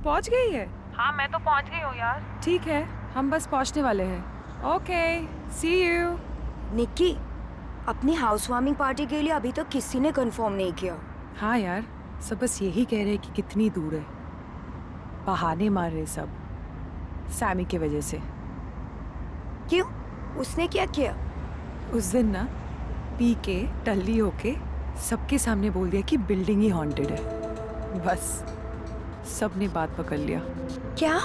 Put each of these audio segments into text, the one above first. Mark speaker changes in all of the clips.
Speaker 1: पहुंच गई है?
Speaker 2: हाँ मैं तो पहुंच गई हूँ यार।
Speaker 1: ठीक है, हम बस पहुंचने वाले हैं। Okay, C you.
Speaker 3: निक्की, अपनी हाउस वार्मिंग पार्टी के लिए अभी तक किसी ने कंफर्म नहीं किया।
Speaker 1: हाँ यार, सब बस यही कह रहे हैं कि कितनी दूर है। बहाने मार रहे सब, सैमी की वजह से।
Speaker 3: क्यों? उसने क्या किया?
Speaker 1: उस दिन ना पी के टल्ली होके सबके सामने बोल दिया कि बिल्डिंग ही हॉन्टेड है। बस सबने बात पकड़ लिया।
Speaker 3: क्या?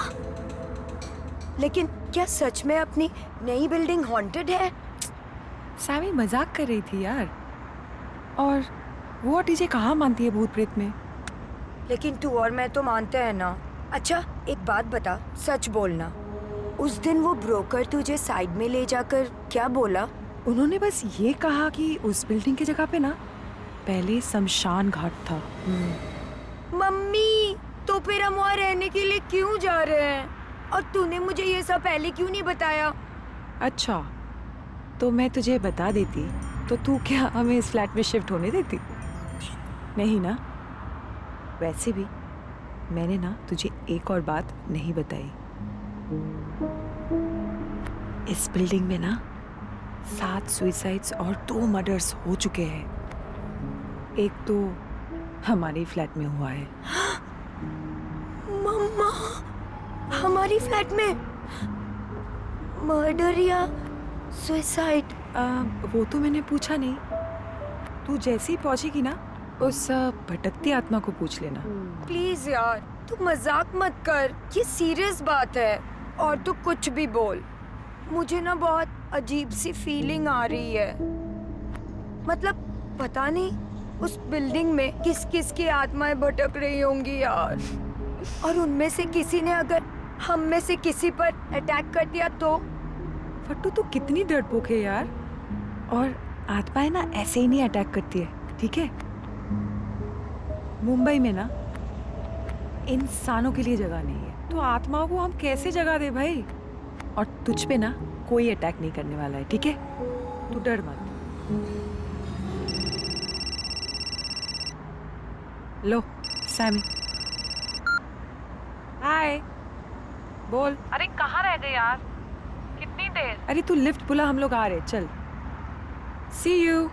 Speaker 3: लेकिन क्या सच में अपनी नई बिल्डिंग हॉन्टेड है?
Speaker 1: सैमी मजाक कर रही थी यार। और वो टीजे कहाँ मानती है भूत प्रेत में।
Speaker 3: लेकिन तू और मैं तो मानते हैं ना। अच्छा एक बात बता, सच बोलना, उस दिन वो ब्रोकर तुझे साइड में ले जाकर क्या बोला?
Speaker 1: उन्होंने बस ये कहा कि उस बिल्डिंग की जगह पे ना पहले शमशान घाट था।
Speaker 3: मम्मी, तो फिर हम वहाँ रहने के लिए क्यों जा रहे हैं? और तूने मुझे ये सब पहले क्यों नहीं बताया?
Speaker 1: अच्छा, तो मैं तुझे बता देती तो तू क्या हमें इस फ्लैट में शिफ्ट होने देती? नहीं ना। वैसे भी मैंने ना तुझे एक और बात नहीं बताई। इस बिल्डिंग में ना 7 सुइसाइड्स और 2 मर्डर्स हो चुके हैं। एक तो हमारे फ्लैट में हुआ है।
Speaker 3: मम्मा, हमारी फ्लैट में मर्डर या सुसाइड?
Speaker 1: वो तो मैंने पूछा नहीं। तू जैसे ही पहुंचेगी ना उस भटकती आत्मा को पूछ लेना।
Speaker 3: प्लीज यार, तू मजाक मत कर, ये सीरियस बात है। और तू कुछ भी बोल, मुझे ना बहुत अजीब सी फीलिंग आ रही है। मतलब पता नहीं उस बिल्डिंग में किस किस की आत्माएं भटक रही होंगी यार। और उनमें से किसी ने अगर हम में से किसी पर अटैक कर दिया तो?
Speaker 1: फट्टू तू कितनी डरपोक है यार। और आत्माएं ना ऐसे ही नहीं अटैक करती है, ठीक है? मुंबई में ना इंसानों के लिए जगह नहीं है, तो आत्माओं को हम कैसे जगह दे भाई? और तुझ पे ना कोई अटैक नहीं करने वाला है, ठीक है? तू डर मत। लो सैमी। हाय, बोल।
Speaker 2: अरे कहाँ रह गए यार, कितनी देर?
Speaker 1: अरे तू लिफ्ट बुला, हम लोग आ रहे, चल। सी यू।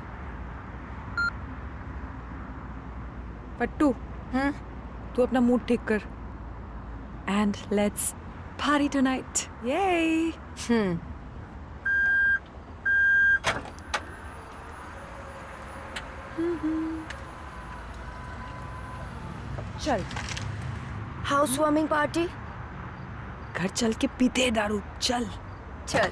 Speaker 1: पट्टू, तू अपना मूड ठीक कर। And let's party tonight. ये चल
Speaker 3: हाउस वार्मिंग पार्टी?
Speaker 1: घर चल के पीते हैं दारू, चल।
Speaker 3: चल।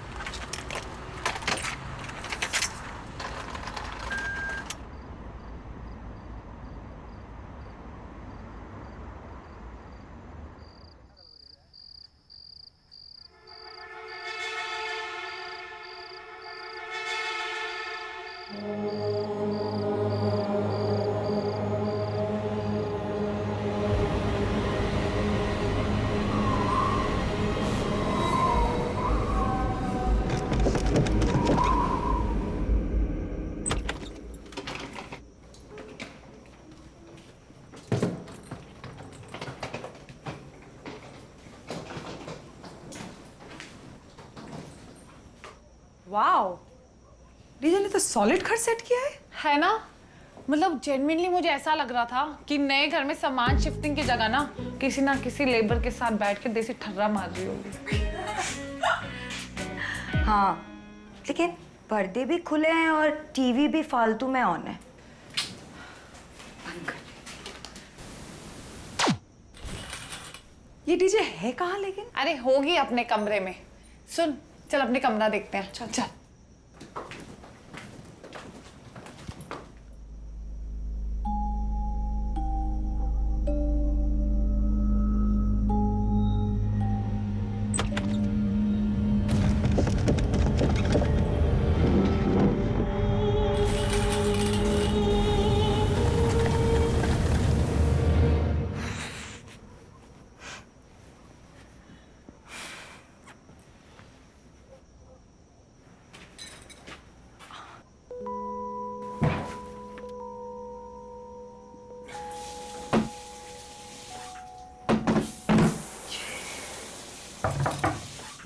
Speaker 1: वाओ, डीजे ने तो सॉलिड घर सेट किया
Speaker 2: है ना, मतलब जेन्युइनली मुझे ऐसा लग रहा था कि नए घर में सामान शिफ्टिंग की जगह ना किसी लेबर के साथ बैठ के देसी ठर्रा मार रही होगी।
Speaker 3: हाँ, लेकिन पर्दे भी खुले हैं और टीवी भी फालतू में ऑन है।
Speaker 1: ये डीजे है कहाँ लेकिन?
Speaker 2: अरे होगी अपने कमरे में। सुन, चल अपने कमरा देखते हैं। चल चल।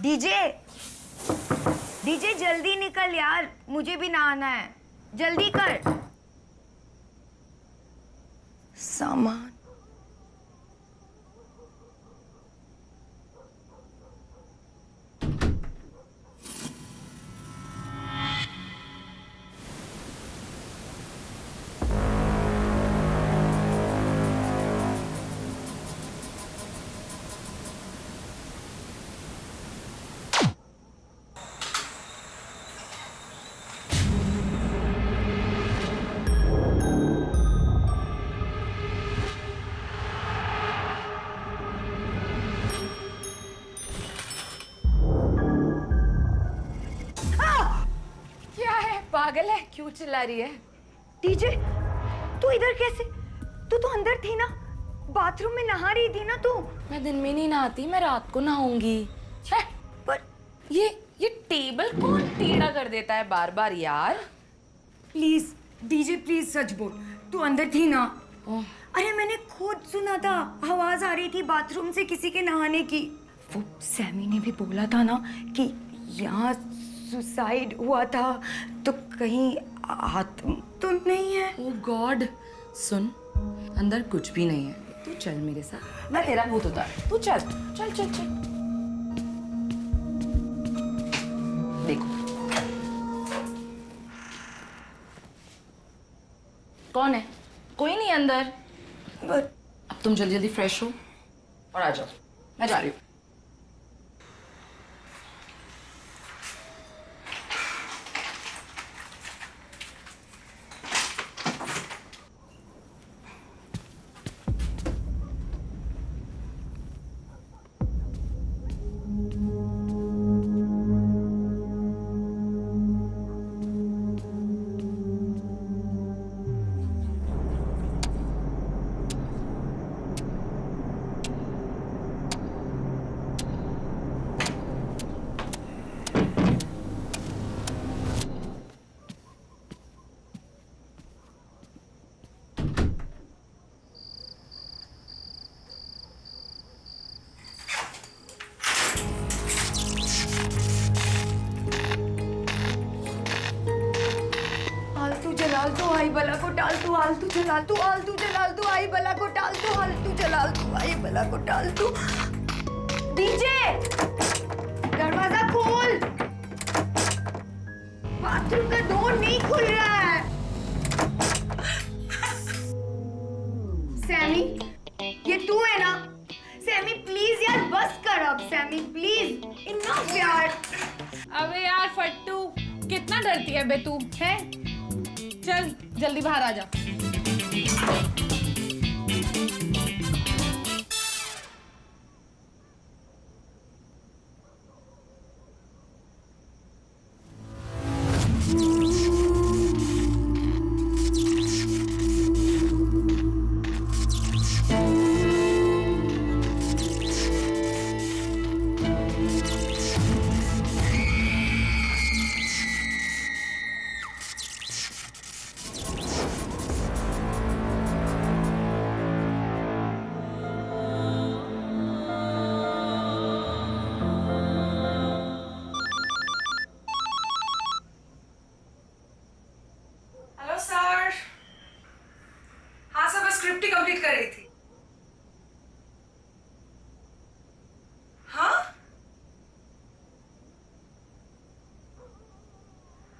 Speaker 3: डीजे डीजे जल्दी निकल यार, मुझे भी नहाना है, जल्दी कर। सामान
Speaker 4: पागल है, क्यों चिल्ला रही है?
Speaker 3: डीजे तू इधर कैसे? तू तो अंदर थी ना, बाथरूम में नहा रही थी ना तू।
Speaker 4: मैं दिन में नहीं नहाती, मैं रात को नहाऊंगी।
Speaker 3: पर
Speaker 4: ये टेबल कौन टेढ़ा कर देता है बार बार यार?
Speaker 3: प्लीज डीजे प्लीज सच बोल, तू अंदर थी ना? अरे मैंने खुद सुना था, आवाज आ रही थी बाथरूम से किसी के नहाने की। वो सैमी ने भी बोला था ना कि यहाँ सुसाइड हुआ था, तो कहीं आत्मा तो नहीं है?
Speaker 4: ओह गॉड, सुन, अंदर कुछ भी नहीं है, तू चल मेरे साथ, मैं तेरा भूत उतार, तू चल चल चल चल। देखो कौन है? कोई नहीं अंदर।
Speaker 3: पर
Speaker 4: अब तुम जल्दी जल्दी फ्रेश हो और आ जाओ, मैं जा रही हूँ।
Speaker 3: आलतू जलाल तू आई बला को टाल तू, आलतू जलाल तू, आलतू जलाल तू आई बला को टाल तू, आलतू जलाल तू आई बला को टाल तू। डीजे दरवाजा खोल, बाथरूम का डोर नहीं खुल रहा है। सैमी ये तू है ना? सैमी प्लीज यार बस कर अब, सैमी प्लीज, इनफ यार।
Speaker 2: अबे यार फट्टू, कितना डरती है बे तू है? चल जल्दी बाहर आ जा।
Speaker 1: Hello sir. हाँ सर, बस स्क्रिप्ट ही कंप्लीट कर रही थी। हाँ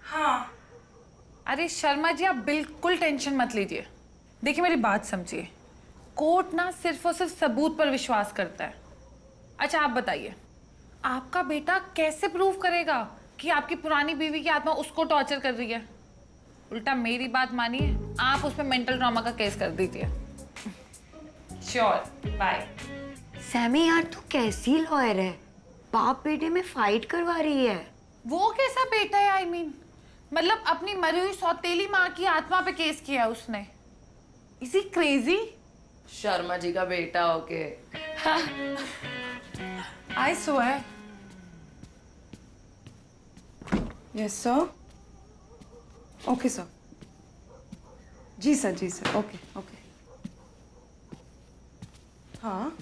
Speaker 1: हाँ।
Speaker 2: अरे शर्मा जी, आप बिल्कुल टेंशन मत लीजिए। देखिए मेरी बात समझिए, कोर्ट ना सिर्फ और सिर्फ सबूत पर विश्वास करता है। अच्छा आप बताइए, आपका बेटा कैसे प्रूव करेगा कि आपकी पुरानी बीवी की आत्मा उसको टॉर्चर कर रही है? उल्टा मेरी बात मानिए, आप उस पर मेंटल ट्रॉमा का केस कर दीजिए। Sure, bye.
Speaker 3: सैमी यार तू कैसी लॉयर है, बाप बेटे में फाइट करवा रही है।
Speaker 2: वो कैसा बेटा है? आई मीन मतलब अपनी मरी हुई सौतेली माँ की आत्मा पे केस किया है उसने। Is he crazy?
Speaker 4: Sharma ji का बेटा होके।
Speaker 2: I swear.
Speaker 5: Yes sir. Okay sir. जी सर, ओके ओके। हाँ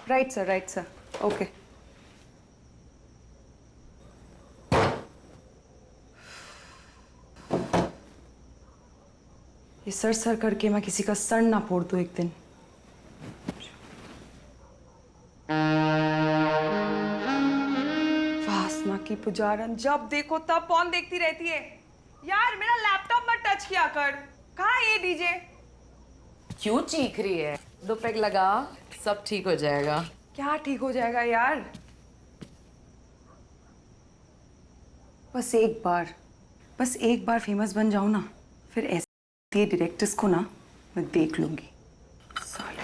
Speaker 5: राइट सर, ओके। ये सर करके मैं किसी का सर ना फोड़ दूं एक दिन। वासना की पुजारन, जब देखो तब पॉन देखती रहती है। यार मेरा लैपटॉप मत टच किया कर। कहाँ है ये डीजे?
Speaker 4: क्यों चीख रही है? 2 पैक लगा, सब ठीक हो जाएगा।
Speaker 5: क्या ठीक हो जाएगा यार? बस एक बार फेमस बन जाऊं ना, फिर ऐसे डायरेक्टर्स को ना मैं देख लूंगी। साले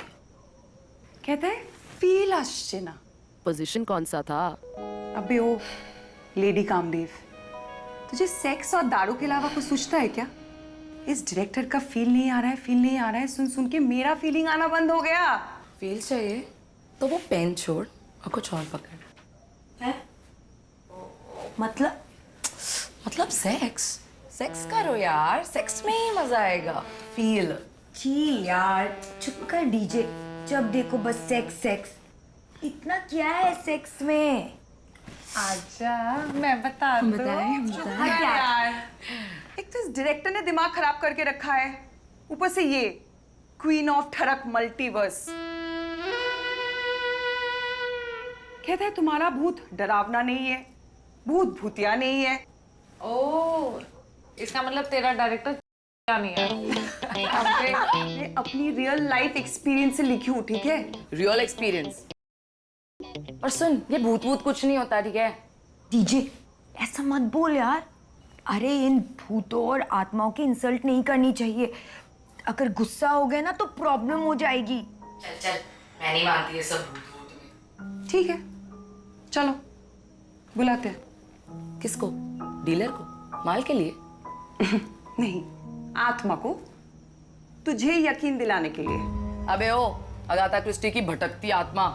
Speaker 5: कहते हैं फील আসছে ना।
Speaker 6: पोजीशन कौन सा था?
Speaker 5: अबे ओ लेडी कामदेव, तुझे सेक्स और दारू के अलावा कुछ सूझता है क्या? इस डायरेक्टर का फील नहीं आ रहा है, सुन सुन के मेरा फीलिंग आना बंद हो गया।
Speaker 4: फील चाहिए तो वो पेन छोड़ और कुछ और पकड़।
Speaker 3: है?
Speaker 4: मतलब सेक्स करो यार, सेक्स में ही मजा आएगा। फील।
Speaker 3: छी यार, चुप कर डीजे। जब देखो बस सेक्स सेक्स। इतना क्या है सेक्स में?
Speaker 2: आजा, मैं बता दूं।
Speaker 3: हट यार।
Speaker 5: एक तो इस डायरेक्टर ने दिमाग खराब करके रखा है, ऊपर से ये क्वीन ऑफ ठरक मल्टीवर्स। कहते हैं तुम्हारा भूत डरावना नहीं है, भूत भूतिया नहीं है।
Speaker 2: ओह, इसका मतलब तेरा डायरेक्टर क्या नहीं है?
Speaker 5: अबे, ये अपनी रियल लाइफ एक्सपीरियंस से लिखी हूँ, ठीक है?
Speaker 4: Real experience. और सुन, ये भूत कुछ नहीं होता, ठीक है?
Speaker 3: डीजे ऐसा मत बोल यार। अरे इन भूतों और आत्माओं की इंसल्ट नहीं करनी चाहिए। अगर गुस्सा हो गया ना तो प्रॉब्लम हो जाएगी।
Speaker 4: चल, मैं नहीं मानती ये सब भूत में।
Speaker 5: ठीक है, चलो बुलाते हैं।
Speaker 4: किसको? डीलर को? माल के लिए?
Speaker 5: नहीं, आत्मा को, तुझे यकीन दिलाने के लिए।
Speaker 4: अबे ओ, अगाथा क्रिस्टी की भटकती आत्मा।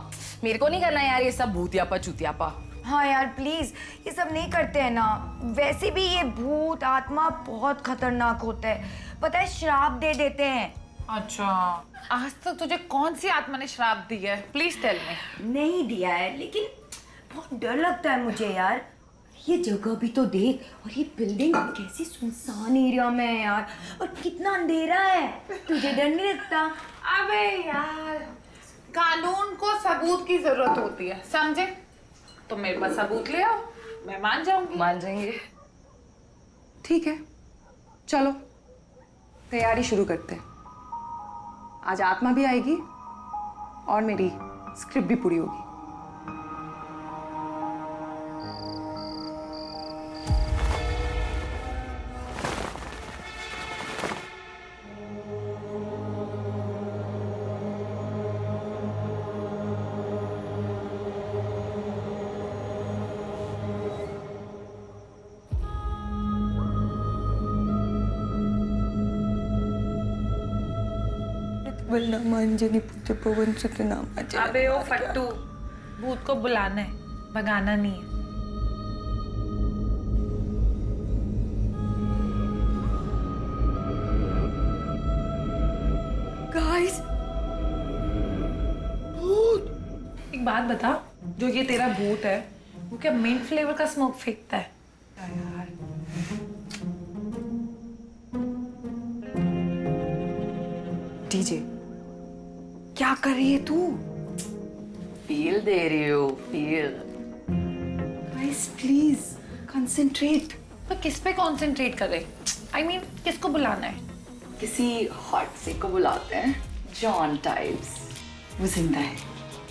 Speaker 4: मेरे को नहीं करना यार ये सब भूतियापा चूतियापा।
Speaker 3: हाँ यार प्लीज, ये सब नहीं करते हैं ना। वैसे भी ये भूत आत्मा बहुत खतरनाक होता है, पता है, श्राप दे देते हैं।
Speaker 2: अच्छा, आज तक तुझे कौन सी आत्मा ने श्राप दी है? Please tell me.
Speaker 3: नहीं दिया है, लेकिन बहुत डर लगता है मुझे यार। ये जगह भी तो देख, और ये बिल्डिंग कैसी सुनसान एरिया में है यार, और कितना अंधेरा है। तुझे डर नहीं लगता?
Speaker 2: अबे यार, कानून को सबूत की जरूरत होती है, समझे? तो मेरे पास सबूत ले आओ, मैं मान जाऊंगी।
Speaker 4: मान जाएंगे।
Speaker 5: ठीक है, चलो तैयारी शुरू करते हैं। आज आत्मा भी आएगी और मेरी स्क्रिप्ट भी पूरी होगी। अंजनी पुत्र पवन सतनाम।
Speaker 2: अबे ओ फट्टू, भूत को बुलाना है, भगाना नहीं है।
Speaker 5: गाइस,
Speaker 2: एक बात बता, जो ये तेरा भूत है वो क्या मिंट फ्लेवर का स्मोक फेंकता है?
Speaker 5: डीजे क्या कर रही है तू?
Speaker 4: फील दे रही हो, फील।
Speaker 5: Guys please concentrate.
Speaker 2: तो किस पे कंसंट्रेट करे? I mean, किसको बुलाना है?
Speaker 4: किसी हॉट से को बुलाते हैं, जॉन टाइप्स।
Speaker 5: वो जिंदा है,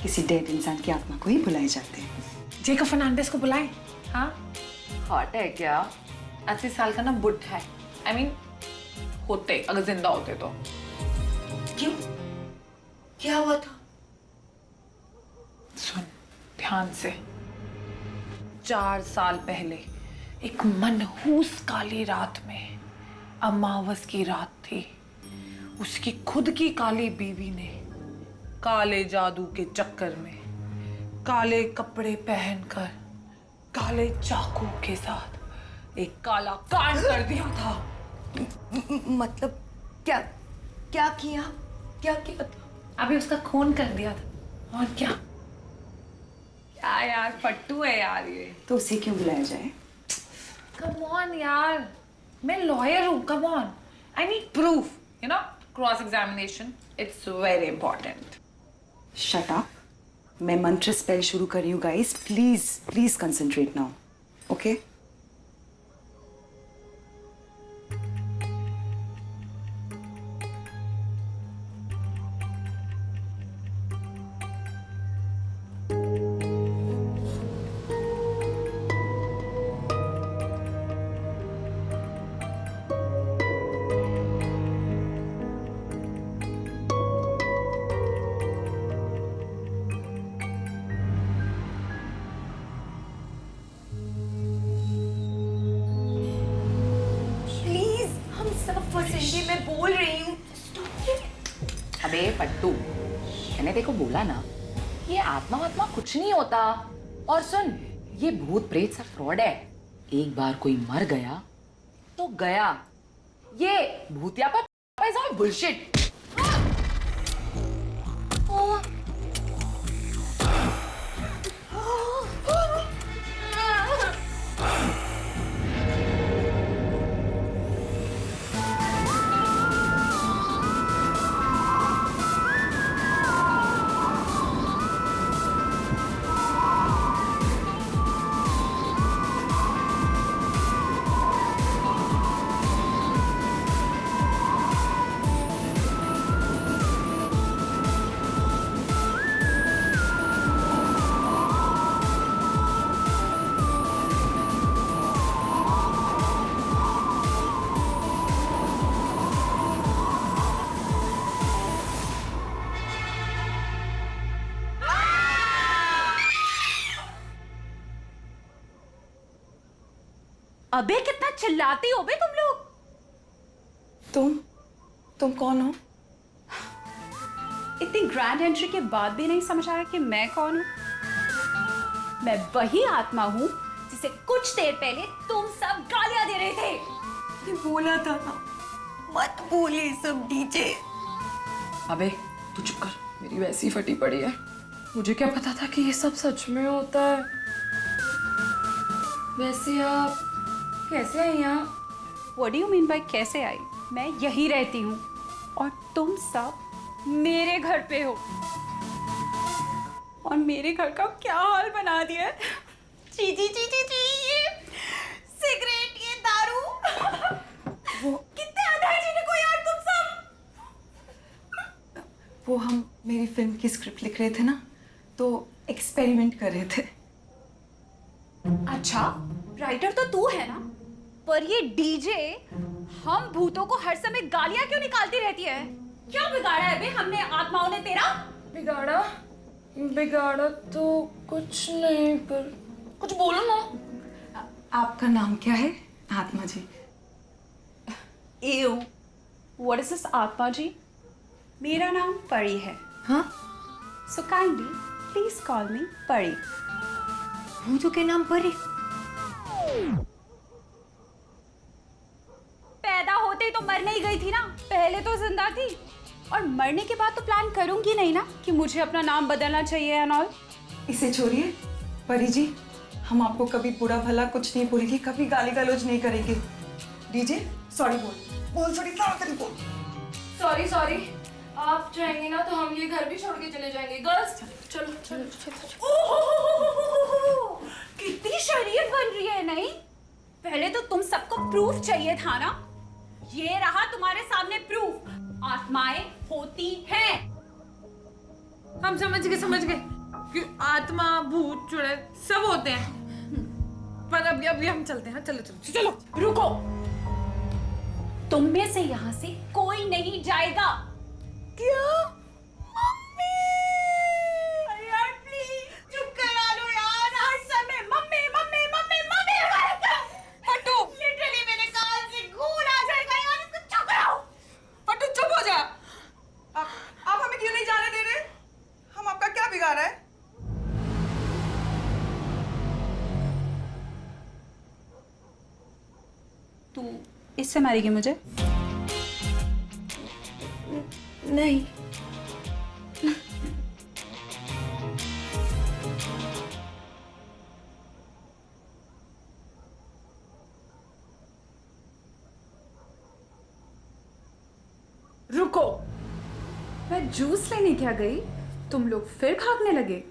Speaker 5: किसी डेड इंसान की आत्मा को ही बुलाए जाते हैं।
Speaker 2: जेकब फर्नांडिस को बुलाएं? हाँ,
Speaker 4: हॉट है क्या?
Speaker 2: 80 साल का ना बुढ़ा है। I mean, होते अगर जिंदा होते तो।
Speaker 3: क्यों? क्या हुआ था?
Speaker 2: सुन ध्यान से। 4 साल पहले एक मनहूस काली रात में, अमावस की रात थी, उसकी खुद की काली बीवी ने काले जादू के चक्कर में काले कपड़े पहनकर काले चाकू के साथ एक काला कांड कर दिया था।
Speaker 3: मतलब क्या क्या किया? क्या किया था?
Speaker 2: अभी उसका खून कर दिया था, और क्या? क्या यार, फट्टू है यार ये।
Speaker 5: तो उसे क्यों बुलाया जाए?
Speaker 2: कम ऑन यार, मैं लॉयर हूँ, come on. I need proof. You know, cross examination. It's very important.
Speaker 5: Shut up. मैं मंत्र स्पेल शुरू कर रही हूँ guys, please please concentrate now, okay?
Speaker 3: Please, हम सब फंसेंगे, मैं बोल रही हूँ।
Speaker 4: अबे पट्टू, मैंने देखो बोला ना, ये आत्मा वात्मा कुछ नहीं होता। और सुन, ये भूत प्रेत सब फ्रॉड है। एक बार कोई मर गया तो गया। ये भूतिया पर इज ऑल बुलशिट।
Speaker 6: अबे कितना चिल्लाती हो बे तुम लोग।
Speaker 5: तुम कौन हो?
Speaker 6: इतनी ग्रैंड एंट्री के बाद भी नहीं समझ आया कि मैं कौन हूं। मैं वही आत्मा हूं जिसे कुछ देर पहले तुम सब गालियां दे रहे थे।
Speaker 3: ये बोला था ना, मत बोले सब डीजे।
Speaker 4: अबे तू चुप कर, मेरी वैसी फटी पड़ी है। मुझे क्या पता था कि ये सब सच में होता है। वैसे आप कैसे आई यहाँ?
Speaker 6: What do you mean by कैसे आई? मैं यही रहती हूँ और तुम सब मेरे घर पे हो। और मेरे घर का क्या हाल बना दिया है। ची ची ची ची ची, ये सिगरेट, ये दारू। वो कितने अनहाइजीनिक हो यार तुम सब।
Speaker 5: वो हम मेरी फिल्म की स्क्रिप्ट लिख रहे थे ना, तो एक्सपेरिमेंट कर रहे थे।
Speaker 6: अच्छा, राइटर तो तू है ना, पर ये डीजे हम भूतों को हर समय गालियां क्यों निकालती रहती है? क्या बिगाड़ा है बे हमने आत्माओं ने तेरा?
Speaker 4: बिगाड़ा तो कुछ नहीं, पर कुछ बोलो ना।
Speaker 5: आपका नाम क्या है आत्मा जी?
Speaker 6: एव, व्हाट इज दिस आत्मा जी? मेरा नाम परी है।
Speaker 5: हाँ?
Speaker 6: सो काइंडली प्लीज कॉल मी परी।
Speaker 3: भूतों के नाम पर ही
Speaker 6: पैदा होते ही तो मरने ही गई थी ना, पहले तो जिंदा थी। और मरने के बाद तो प्लान करूंगी नहीं ना कि मुझे अपना नाम बदलना चाहिए एंड ऑल।
Speaker 5: इसे छोड़िए परी जी, हम आपको कभी बुरा भला कुछ नहीं बोलेंगे, कभी गाली गलौज नहीं करेंगे। डीजे सॉरी बोल सॉरी, ताड़ाताड़ी बोल।
Speaker 4: सॉरी, आप जाएंगे ना तो हम ये घर भी छोड़ के चले जाएंगे। गर्ल्स चलो।
Speaker 6: कितनी शरीफ बन रही है नहीं? पहले तो तुम सबको प्रूफ चाहिए था ना। ये रहा तुम्हारे सामने प्रूफ। आत्माएं होती हैं।
Speaker 2: हम समझ गए कि आत्मा भूत चुड़ैल सब होते हैं। पर अभी हम चलते हैं। चलो।
Speaker 6: रुको, तुम में से यहाँ से कोई नहीं जाएगा।
Speaker 3: क्या?
Speaker 6: अरे यार प्लीज चुप करा लो यार, हर समय मम्मी मम्मी मम्मी मम्मी फट्टू, लिटरली मेरे कान से खून आ जाएगा यार, इसको चुप कराओ।
Speaker 5: फट्टू चुप हो जा। आप हमें क्यों नहीं जाने दे रहे? हम आपका क्या बिगाड़ा है?
Speaker 6: तू इससे मारेगी मुझे?
Speaker 3: नहीं।
Speaker 6: रुको, मैं जूस लेने क्या गई, तुम लोग फिर भागने लगे।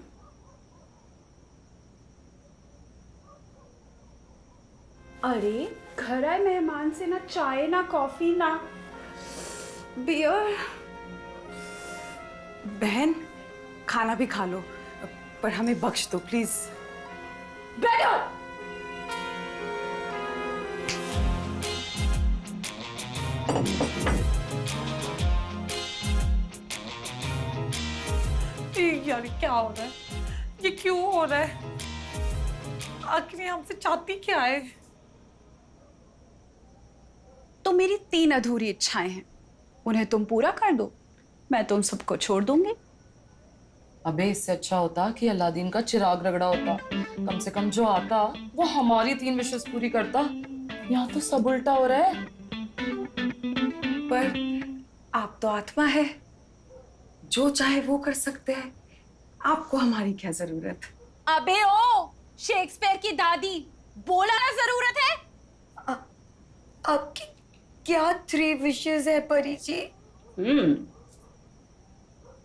Speaker 6: अरे घर आए मेहमान से ना चाय ना कॉफी ना बियर।
Speaker 5: बहन खाना भी खा लो, पर हमें बख्श दो प्लीज।
Speaker 6: बैठो।
Speaker 2: यार क्या हो रहा है, ये क्यों हो रहा है? आखिर ये हमसे चाहती क्या है?
Speaker 6: तो मेरी 3 अधूरी इच्छाएं हैं, उन्हें तुम पूरा कर दो, मैं तुम सबको छोड़ दूंगी।
Speaker 4: अबे इससे अच्छा होता कि अलादीन का चिराग रगड़ा होता। कम से कम जो आता वो हमारी 3 विशेष पूरी करता। यहाँ तो सब उल्टा हो रहा है।
Speaker 5: पर आप तो आत्मा है, जो चाहे वो कर सकते हैं। आपको हमारी क्या जरूरत?
Speaker 6: अबे ओ शेक्सपियर की दादी, बोला ना जरूरत है।
Speaker 3: आपकी क्या 3 विशेस है परी जी?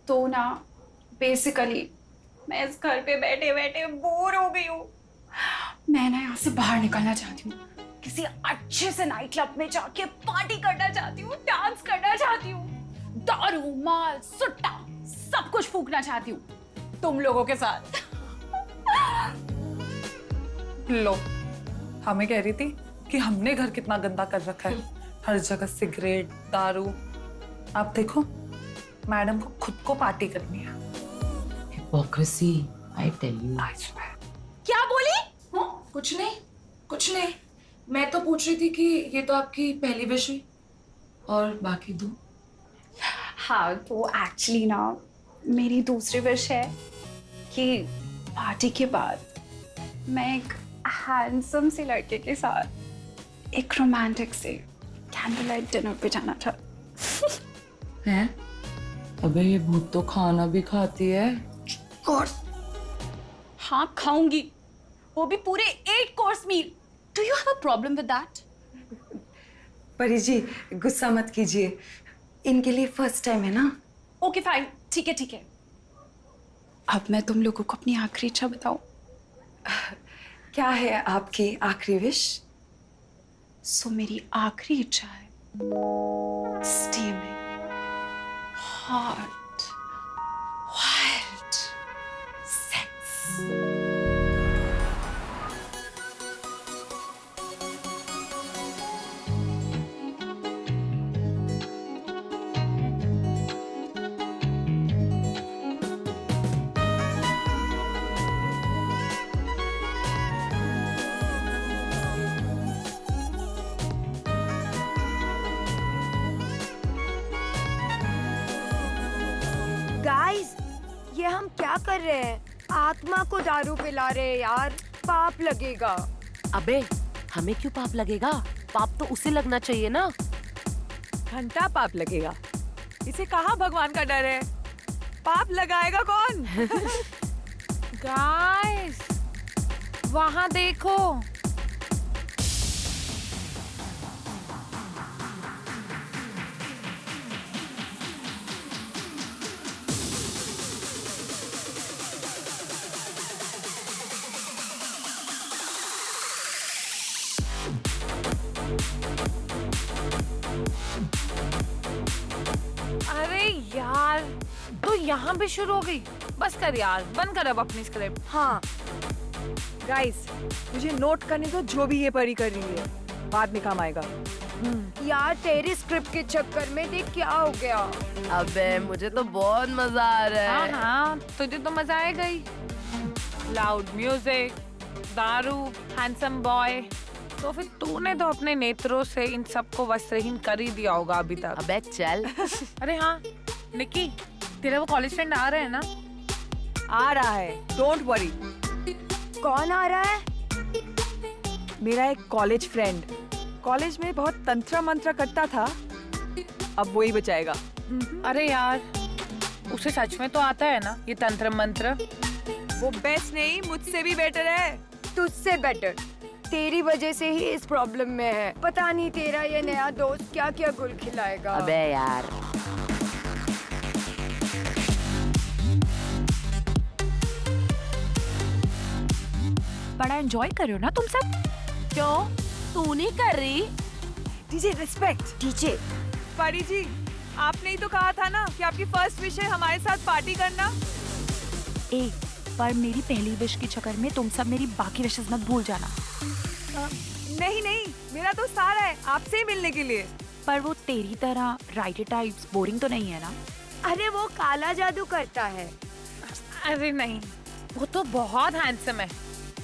Speaker 6: तो ना बेसिकली मैं इस घर पे बैठे बैठे बोर हो गई हूँ। मैं ना यहाँ से बाहर निकलना चाहती हूँ, किसी अच्छे से नाइट क्लब में जाके पार्टी करना चाहती हूँ, डांस करना चाहती हूँ, दारू माल सुट्टा सब कुछ फूकना चाहती हूँ तुम लोगों के साथ।
Speaker 2: लो, हमें कह रही थी कि हमने घर कितना गंदा कर रखा है, हर जगह सिगरेट दारू। आप देखो, मैडम को खुद को पार्टी करनी है।
Speaker 4: Hypocrisy, I tell you.
Speaker 6: क्या बोली?
Speaker 4: कुछ नहीं, मैं तो पूछ रही थी कि ये तो आपकी पहली विश हुई, और बाकी 2?
Speaker 6: हाँ तो एक्चुअली ना मेरी दूसरी विश है कि पार्टी के बाद मैं एक हैंडसम से लड़के के साथ एक रोमांटिक से कैंडल लाइट डिनर पे जाना था।
Speaker 4: हैं? अबे ये भूत तो खाना भी खाती है।
Speaker 3: और
Speaker 6: हाँ खाऊंगी, वो भी पूरे 8 course meal. Do you have a problem with that?
Speaker 5: Pari ji गुस्सा मत कीजिए, इनके लिए फर्स्ट टाइम है ना।
Speaker 6: ओके फाइन, ठीक है। अब मैं तुम लोगों को अपनी आखिरी इच्छा बताऊं।
Speaker 5: क्या है आपकी आखिरी विश?
Speaker 6: सो मेरी आखिरी इच्छा है steaming hot wild sex.
Speaker 3: Guys, ये हम क्या कर रहे हैं? आत्मा को दारू पिला रहे हैं यार, पाप लगेगा।
Speaker 7: अबे हमें क्यों पाप लगेगा? पाप तो उसे लगना चाहिए ना।
Speaker 1: घंटा पाप लगेगा, इसे कहाँ भगवान का डर है? पाप लगाएगा कौन?
Speaker 2: गाइस, वहां देखो। अरे यार, तो यहाँ भी शुरू हो गई। बस कर यार, बंद कर अब अपनी स्क्रिप्ट।
Speaker 3: हाँ
Speaker 1: गाइस, मुझे नोट करने दो जो भी ये परी कर रही है, बाद में काम आएगा।
Speaker 3: यार, तेरी स्क्रिप्ट के चक्कर में देख क्या हो गया।
Speaker 7: अबे मुझे तो बहुत मजा आ रहा
Speaker 2: हाँ
Speaker 7: है।
Speaker 2: हाँ, तुझे तो मजा आएगा ही। लाउड म्यूजिक, दारू, हैंडसम बॉय। तो फिर तूने तो अपने नेत्रों से इन सबको वस्त्रहीन कर ही दिया होगा अभी तक।
Speaker 7: अबे चल।
Speaker 2: अरे हाँ निक्की, तेरा वो कॉलेज फ्रेंड आ रहा है ना?
Speaker 1: आ रहा है, डोंट वरी।
Speaker 3: कौन आ रहा है?
Speaker 1: मेरा एक कॉलेज फ्रेंड, कॉलेज में बहुत तंत्र मंत्र करता था, अब वही बचाएगा।
Speaker 2: अरे यार, उसे सच में तो आता है ना ये तंत्र मंत्र?
Speaker 1: वो बेस्ट नहीं, मुझसे भी बेटर है।
Speaker 3: तुझसे बेटर। तेरी वजह से ही इस प्रॉब्लम में है। पता नहीं तेरा ये नया दोस्त क्या क्या गुल खिलाएगा।
Speaker 7: अबे यार,
Speaker 6: बड़ा एंजॉय कर रहे हो ना तुम सब?
Speaker 7: क्यों तू नहीं कर रही?
Speaker 1: DJ respect.
Speaker 3: डीजे
Speaker 1: पारी जी, आपने ही तो कहा था ना कि आपकी फर्स्ट विश है हमारे साथ पार्टी करना।
Speaker 6: ए, पर मेरी पहली विश के चक्कर में तुम सब मेरी बाकी विशेस मत भूल जाना।
Speaker 1: नहीं नहीं, मेरा तो सारा है आपसे ही मिलने के लिए।
Speaker 6: पर वो तेरी तरह राइटर टाइप्स बोरिंग तो नहीं है ना?
Speaker 3: अरे वो काला जादू करता है।
Speaker 2: अरे नहीं, वो तो बहुत हैंडसम है,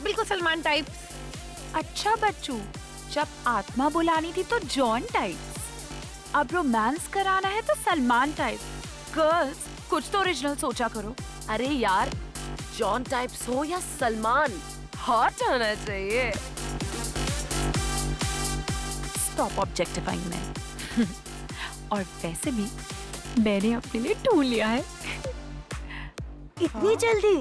Speaker 2: बिल्कुल सलमान टाइप।
Speaker 6: अच्छा बच्चू, जब आत्मा बुलानी थी तो जॉन टाइप्स, अब रोमांस कराना है तो सलमान टाइप। गर्ल्स कुछ तो ओरिजिनल सोचा करो।
Speaker 7: अरे यार, जॉन टाइप्स हो या सलमान, हॉट होना चाहिए।
Speaker 6: स्टॉप ऑब्जेक्टिफाइंग मैं। और वैसे भी मैंने अपने लिए ढूंढ लिया है।
Speaker 3: इतनी जल्दी?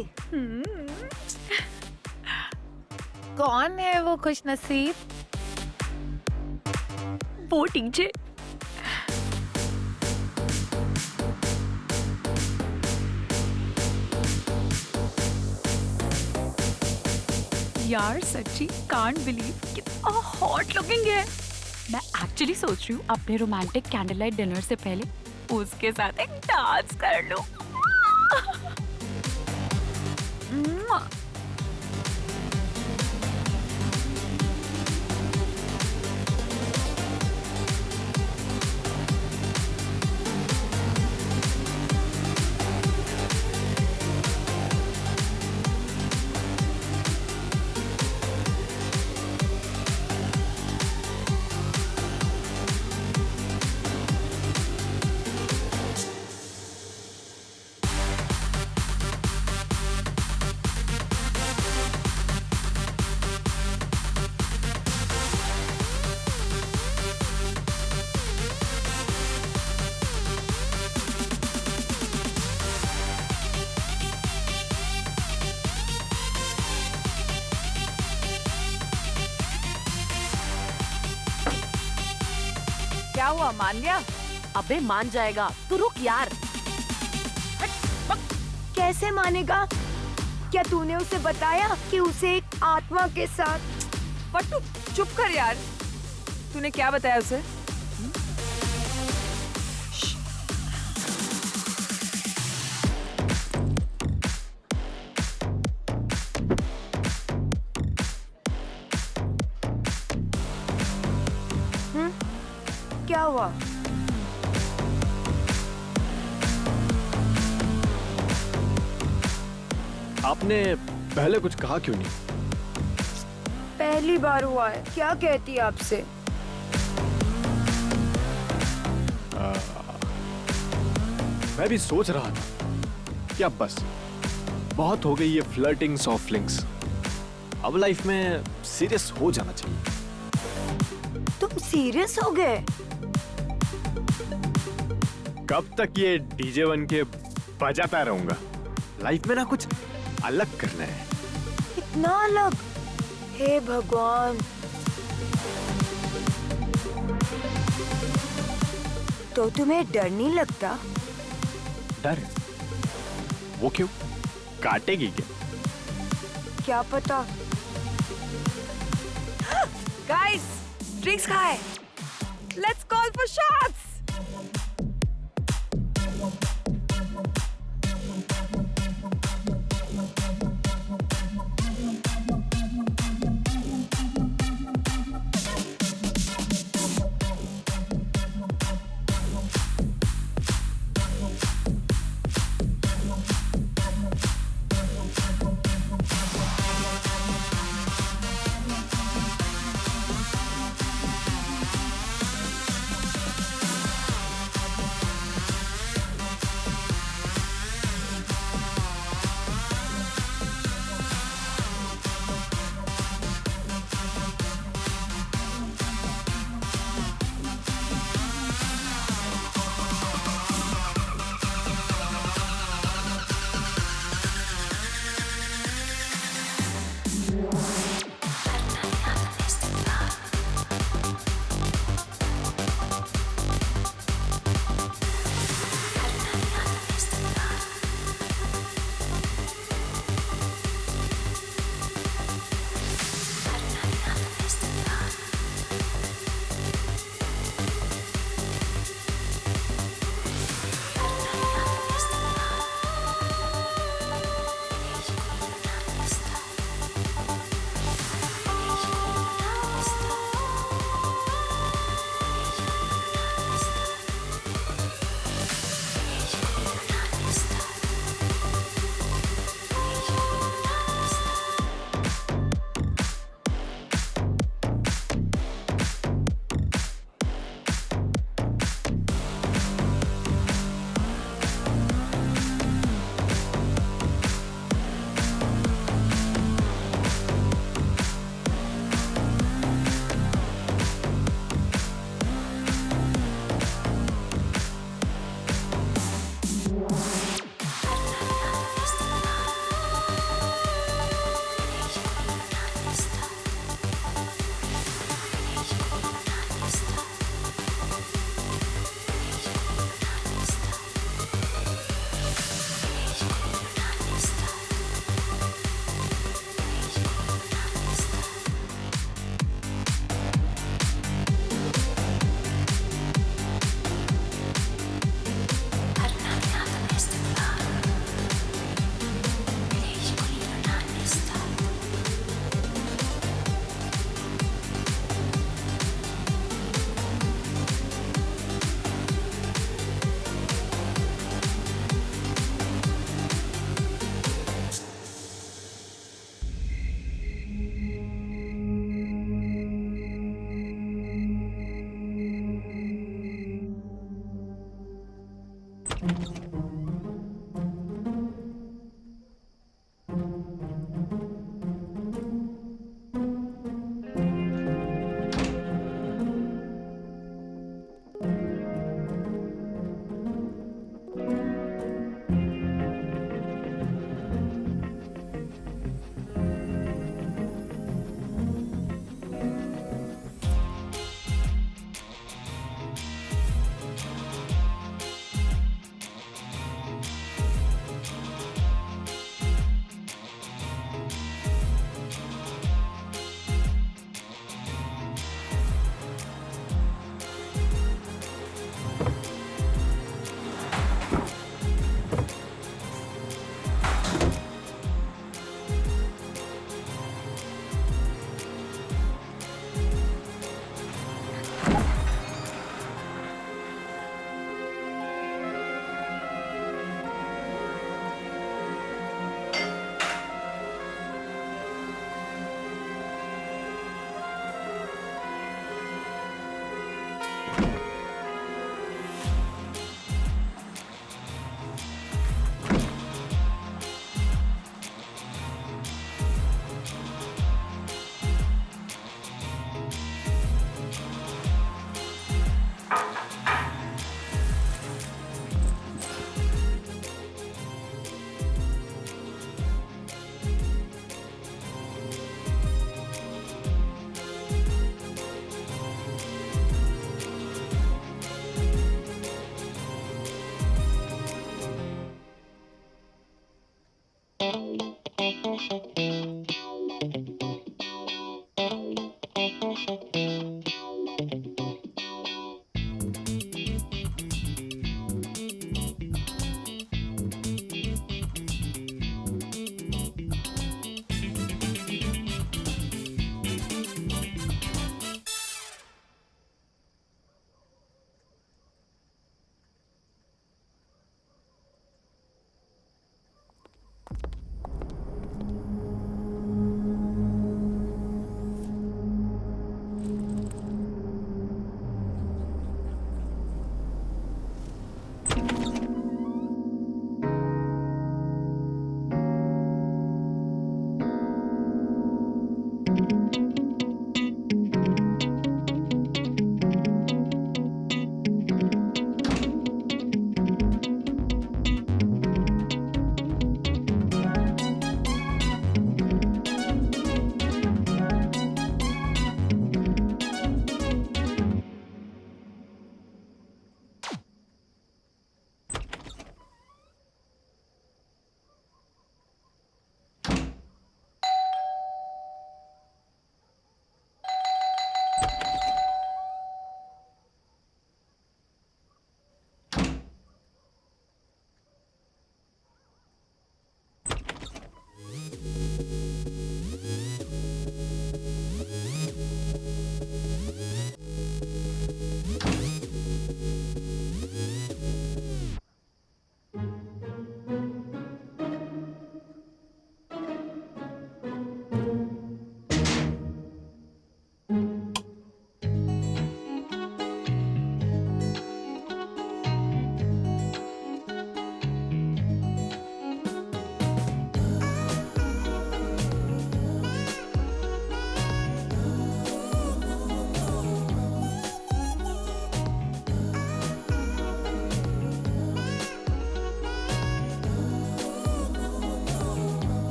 Speaker 2: कौन है वो खुश नसीब?
Speaker 6: वो टीचर। यार सच्ची कांट बिलीव कितना हॉट लुकिंग है। मैं एक्चुअली सोच रही हूँ अपने रोमांटिक कैंडल लाइट डिनर से पहले उसके साथ एक डांस कर लूं।
Speaker 1: क्या हुआ, मान लिया?
Speaker 7: अबे मान जाएगा, तू रुक यार।
Speaker 3: कैसे मानेगा? क्या तूने उसे बताया कि उसे एक आत्मा के साथ?
Speaker 1: पट्टू चुप कर यार, तूने क्या बताया उसे?
Speaker 3: क्या हुआ?
Speaker 8: आपने पहले कुछ कहा क्यों नहीं?
Speaker 3: पहली बार हुआ है। क्या कहती है आपसे?
Speaker 8: मैं भी सोच रहा था कि अब बस बहुत हो गई ये फ्लर्टिंग सॉफ्टलिंग्स। अब लाइफ में सीरियस हो जाना चाहिए।
Speaker 3: तुम सीरियस हो गए?
Speaker 8: कब तक ये डीजे बन के बजाता रहूंगा? लाइफ में ना कुछ अलग करना है।
Speaker 3: इतना अलग? हे भगवान। तो तुम्हें डर नहीं लगता?
Speaker 8: डर? वो क्यों? काटेगी क्या?
Speaker 3: क्या पता।
Speaker 1: गाइस, ड्रिंक्स खाए। Let's call for shots.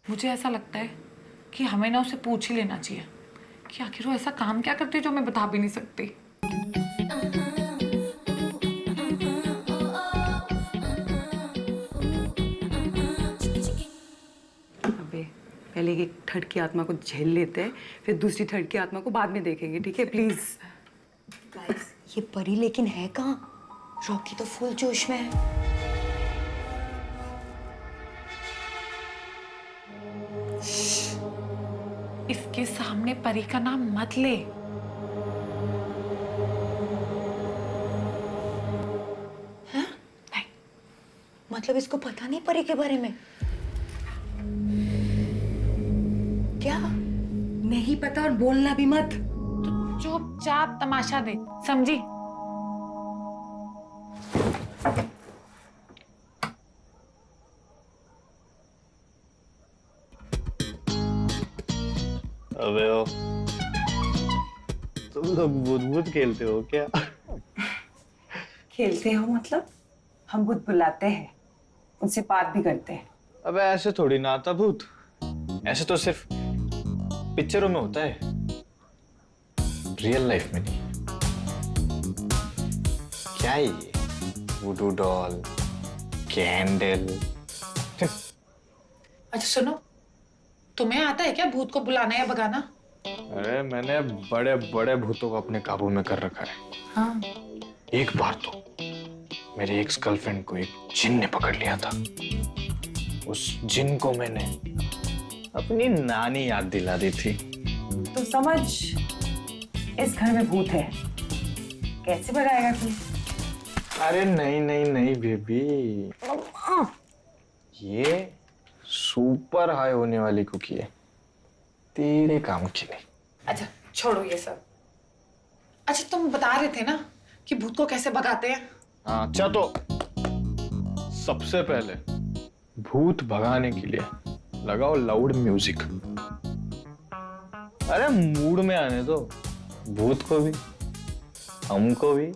Speaker 2: मुझे ऐसा लगता है कि हमें ना उसे पूछ ही लेना चाहिए कि आखिर वो ऐसा काम क्या करती है जो मैं बता भी नहीं सकती।
Speaker 5: अबे पहले एक थर्ड की आत्मा को झेल लेते हैं, फिर दूसरी थर्ड की आत्मा को बाद में देखेंगे, ठीक है? प्लीज।
Speaker 3: गाइस, ये परी लेकिन है कहाँ? रॉकी तो फुल जोश में है।
Speaker 2: इसके सामने परी का नाम मत ले।
Speaker 3: मतलब इसको पता नहीं परी के बारे में? क्या?
Speaker 5: नहीं पता और बोलना भी मत।
Speaker 2: चुपचाप तमाशा दे, समझी?
Speaker 9: अबे ओ, तुम लोग भूत खेलते हो क्या?
Speaker 5: खेलते हो मतलब? हम भूत बुलाते हैं, उनसे बात भी करते हैं।
Speaker 8: अबे ऐसे थोड़ी ना आता भूत, ऐसे तो सिर्फ पिक्चरों में होता है, रियल लाइफ में नहीं। क्या है ये? वुडू डॉल, कैंडल।
Speaker 2: अच्छा सुनो, तुम्हें आता है क्या भूत को बुलाना या भगाना?
Speaker 8: अरे मैंने बड़े बड़े भूतों को अपने काबू में कर रखा है।
Speaker 2: हाँ।
Speaker 8: एक बार तो मेरी एक्स गर्लफ्रेंड को एक जिन ने पकड़ लिया था। उस जिन को मैंने अपनी नानी याद दिला दी थी।
Speaker 5: तो समझ, इस घर में भूत है, कैसे भगाएगा तू?
Speaker 8: अरे नहीं नहीं नहीं बेबी, ये सुपर हाई होने वाली कुकी है, तेरे काम की नहीं।
Speaker 2: अच्छा छोड़ो ये सब। अच्छा तुम बता रहे थे ना कि भूत को कैसे भगाते हैं?
Speaker 8: हाँ, अच्छा तो सबसे पहले भूत भगाने के लिए लगाओ लाउड म्यूजिक। अरे मूड में आने दो भूत को भी, हमको भी।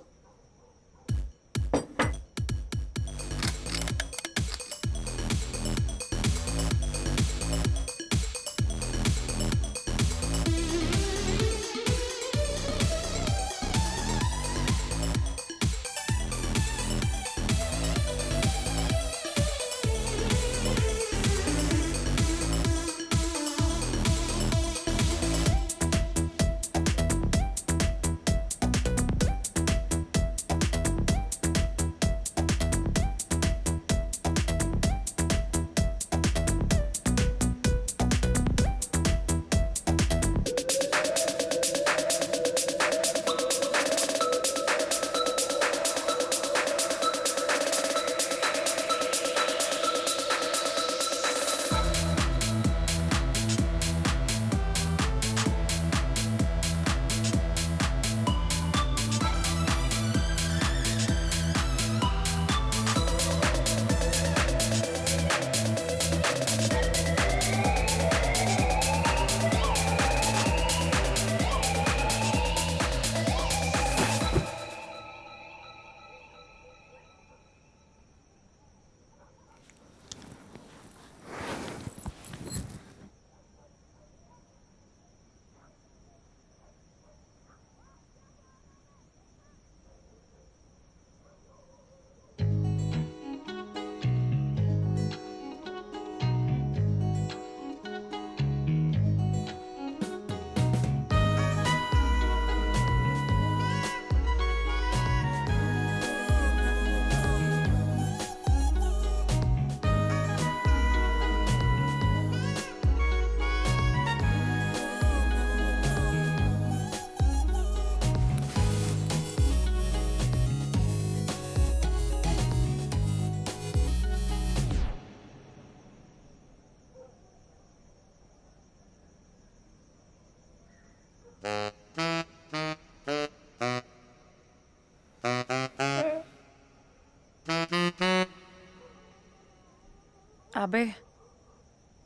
Speaker 2: अबे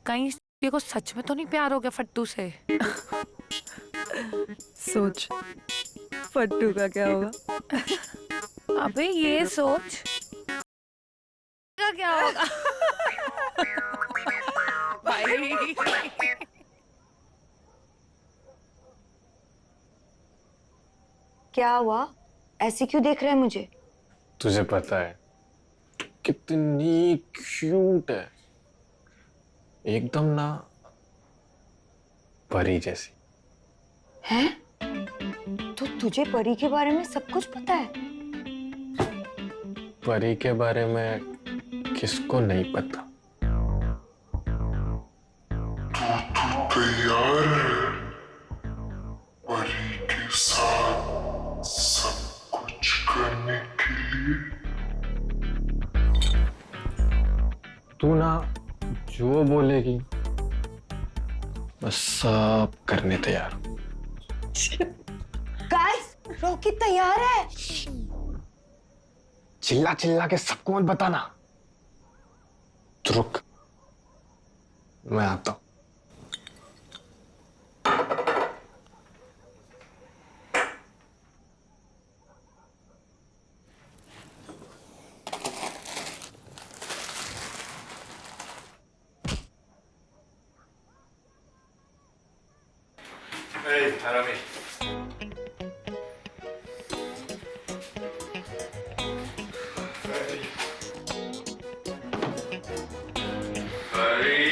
Speaker 2: कहीं तेरे को सच में तो नहीं प्यार हो गया फट्टू से?
Speaker 1: सोच फट्टू का क्या होगा।
Speaker 2: अबे ये सोच का क्या होगा? भाई
Speaker 3: क्या हुआ? ऐसे क्यों देख रहे हैं मुझे?
Speaker 8: तुझे पता है कितनी क्यूट है, एकदम ना
Speaker 9: परी जैसी।
Speaker 3: हैं? तो तुझे परी के बारे में सब कुछ पता है?
Speaker 9: परी के बारे में किसको नहीं पता?
Speaker 10: तैयार है परी के साथ सब कुछ करने के लिए?
Speaker 9: तू ना जो बोलेगी बस सब करने तैयार।
Speaker 3: गाइस, रॉकी तैयार है।
Speaker 9: चिल्ला चिल्ला के सबको मत बताना। तू रुक, मैं आता हूं।
Speaker 10: Hey, Harami. Hurry.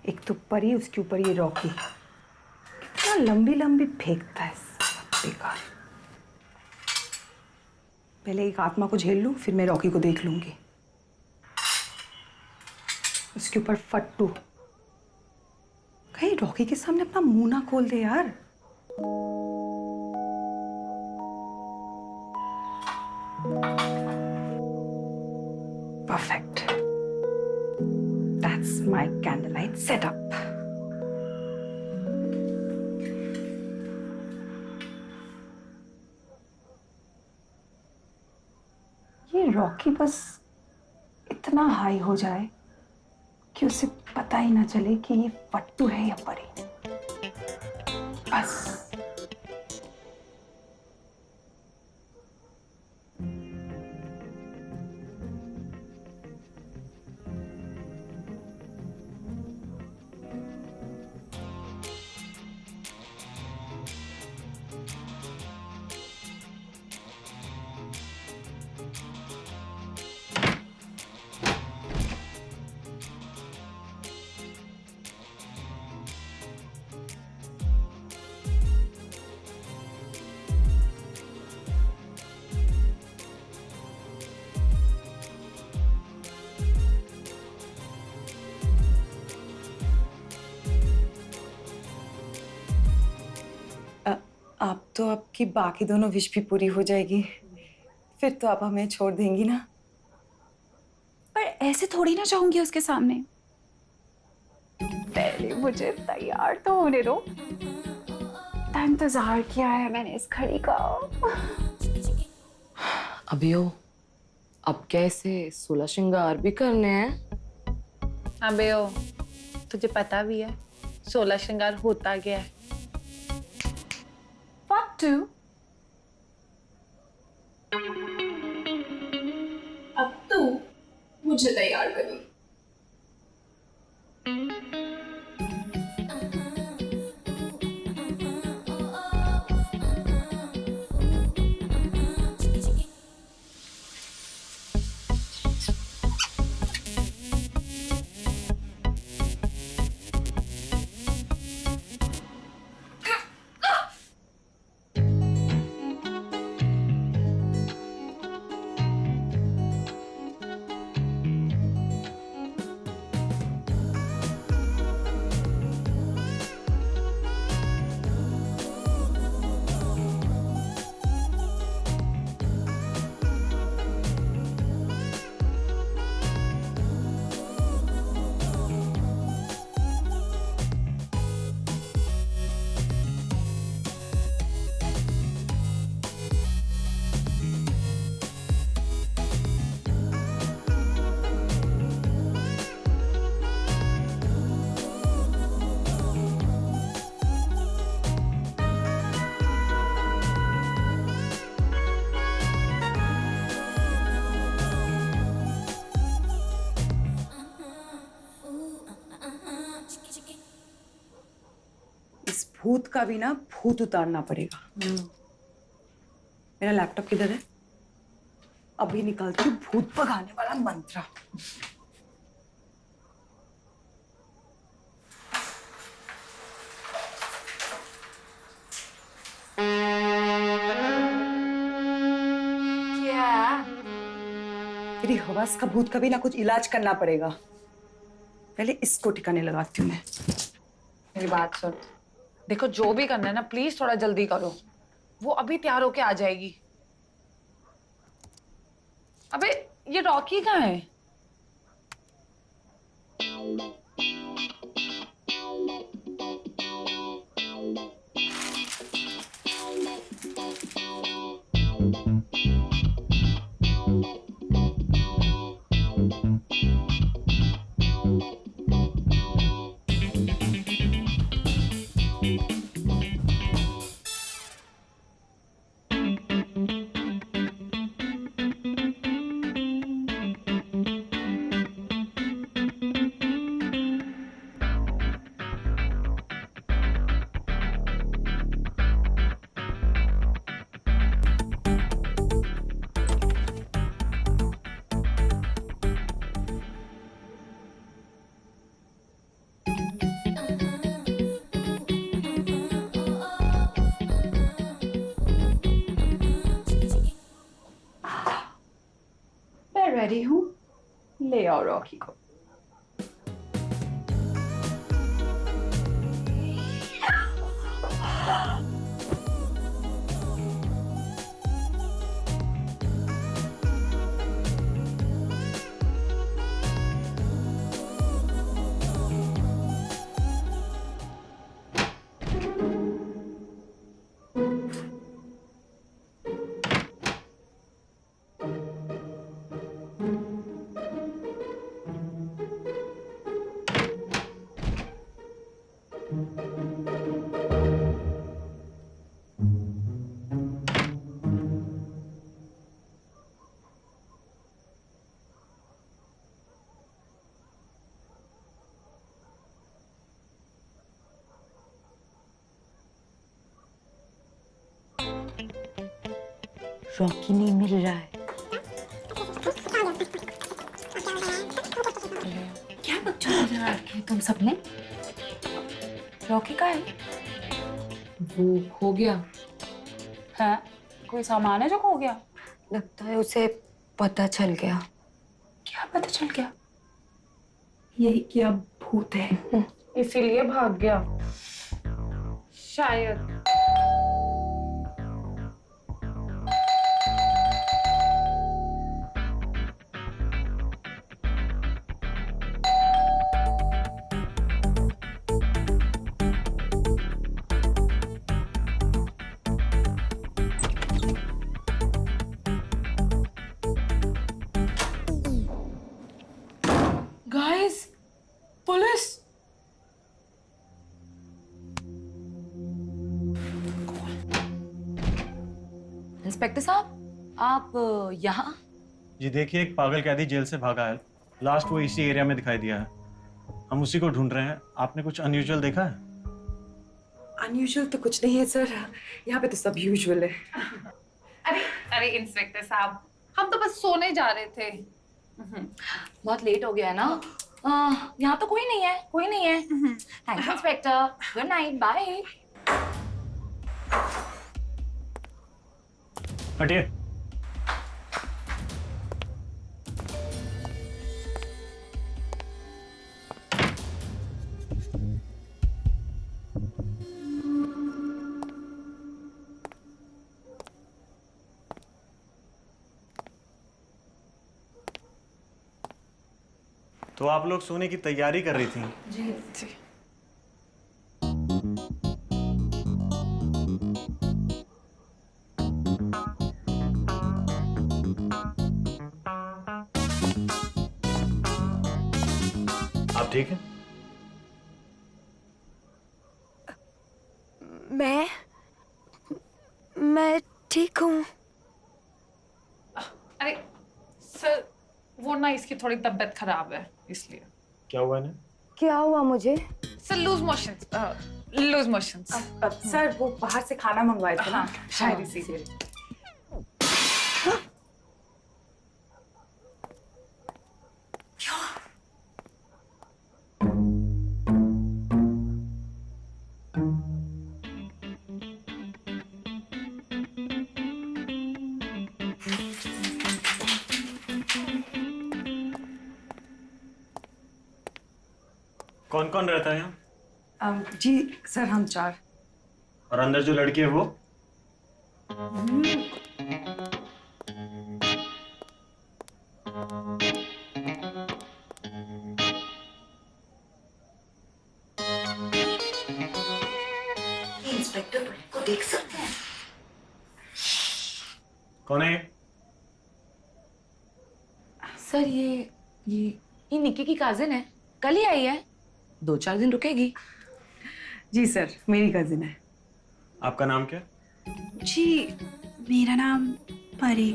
Speaker 5: एक तो परी, उसके ऊपर ये रॉकी, कितना लंबी लंबी फेंकता है, सब बेकार। पहले एक आत्मा को झेल लूं, फिर मैं रॉकी को देख लूंगी। उसके ऊपर फट्टू, कहीं रॉकी के सामने अपना मुंह ना खोल दे यार। Perfect, that's my candlelight setup. ये रॉकी बस इतना हाई हो जाए कि उसे पता ही ना चले कि ये फट्टू है या परी, बस। तो आपकी बाकी दोनों विश भी पूरी हो जाएगी। फिर तो आप हमें छोड़ देंगी ना?
Speaker 6: पर ऐसे थोड़ी ना जाऊंगी उसके सामने। पहले मुझे तैयार तो होने दो। इतना इंतजार किया है मैंने इस घड़ी का।
Speaker 7: अभियो, अब कैसे 16 श्रृंगार भी करने हैं?
Speaker 2: अबे ओ, तुझे पता भी है 16 श्रृंगार होता क्या है?
Speaker 6: What do? अब तू मुझे तैयार करी।
Speaker 5: इस भूत का भी ना भूत उतारना पड़ेगा। मेरा लैपटॉप किधर है? अभी निकालती हूँ भूत भगाने वाला मंत्र।
Speaker 6: क्या?
Speaker 5: तेरी हवस का भूत का भी ना कुछ इलाज करना पड़ेगा। पहले इसको ठिकाने लगाती हूँ मैं।
Speaker 2: मेरी बात सुन, देखो जो भी करना है ना प्लीज थोड़ा जल्दी करो, वो अभी तैयार होके आ जाएगी। अबे ये रॉकी कहाँ है?
Speaker 6: मैं रेडी हूँ, ले आओ रॉकी को।
Speaker 3: रॉकी नहीं मिल रहा है।
Speaker 6: क्या बकचोदी लगा रखी है तुम सबने? रॉकी का है?
Speaker 7: वो खो गया।
Speaker 6: है? कोई सामान है जो खो गया?
Speaker 3: लगता है उसे पता चल गया।
Speaker 6: क्या पता चल गया?
Speaker 5: यही कि अब भूत है,
Speaker 2: इसीलिए भाग गया शायद।
Speaker 4: इंस्पेक्टर साहब आप यहाँ?
Speaker 11: जी देखिए, एक पागल कैदी जेल से भागा है। लास्ट वो इसी एरिया में दिखाई दिया है। हम उसी को ढूंढ रहे हैं। आपने कुछ अनयूजुअल देखा है?
Speaker 5: अनयूजुअल तो कुछ नहीं है सर, यहाँ पे तो सब यूजुअल है।
Speaker 2: अरे अरे इंस्पेक्टर साहब, हम तो बस सोने जा रहे थे।
Speaker 4: बहुत लेट हो गया है ना। यहाँ तो कोई नहीं है, कोई नहीं है। Thank you inspector, good night, bye.
Speaker 11: हटिए। तो आप लोग सोने की तैयारी कर रही थी?
Speaker 2: जी जी।
Speaker 11: आप ठीक हैं?
Speaker 3: मैं ठीक हूँ।
Speaker 2: अरे सर, वो ना इसकी थोड़ी तबीयत खराब है इसलिए।
Speaker 11: क्या हुआ इन्हें?
Speaker 3: क्या हुआ मुझे?
Speaker 2: Sir loose motions, loose motions.
Speaker 5: Sir वो बाहर से खाना मंगवाए थे ना, शायद इसीलिए।
Speaker 11: कौन कौन रहता है यहाँ?
Speaker 5: जी सर, हम 4।
Speaker 11: और अंदर जो लड़की है वो?
Speaker 3: इंस्पेक्टर को देख सकते हैं?
Speaker 11: कौन है?
Speaker 4: सर ये निक्की की काजिन है, कल ही आई है, 2-4 दिन रुकेगी।
Speaker 5: जी सर, मेरी कजिन है।
Speaker 11: आपका नाम क्या?
Speaker 6: जी मेरा नाम परी।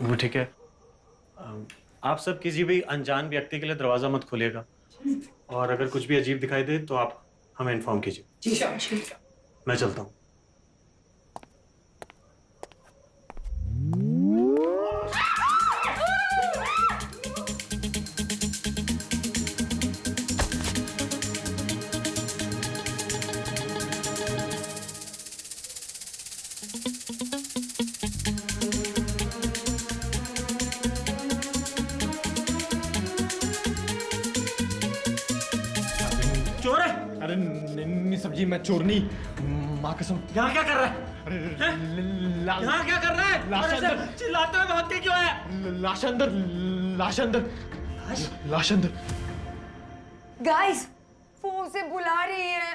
Speaker 11: वो ठीक है। आप सब किसी भी अनजान व्यक्ति के लिए दरवाजा मत खोलिएगा, और अगर कुछ भी अजीब दिखाई दे तो आप हमें इन्फॉर्म कीजिए।
Speaker 5: जी सर।
Speaker 11: मैं चलता हूँ। चोर है?
Speaker 9: अरे नहीं सब्जी, मैं चोर नहीं, माँ कसम।
Speaker 11: यहाँ क्या कर रहा है? यहाँ क्या कर रहा है?
Speaker 9: लाश
Speaker 11: और ऐसे
Speaker 9: अंदर।
Speaker 11: चिल्लाते हुए भागते क्यों है?
Speaker 9: लाश अंदर, लाश अंदर, लाश अंदर।
Speaker 3: गाइस, वो उसे बुला रही है।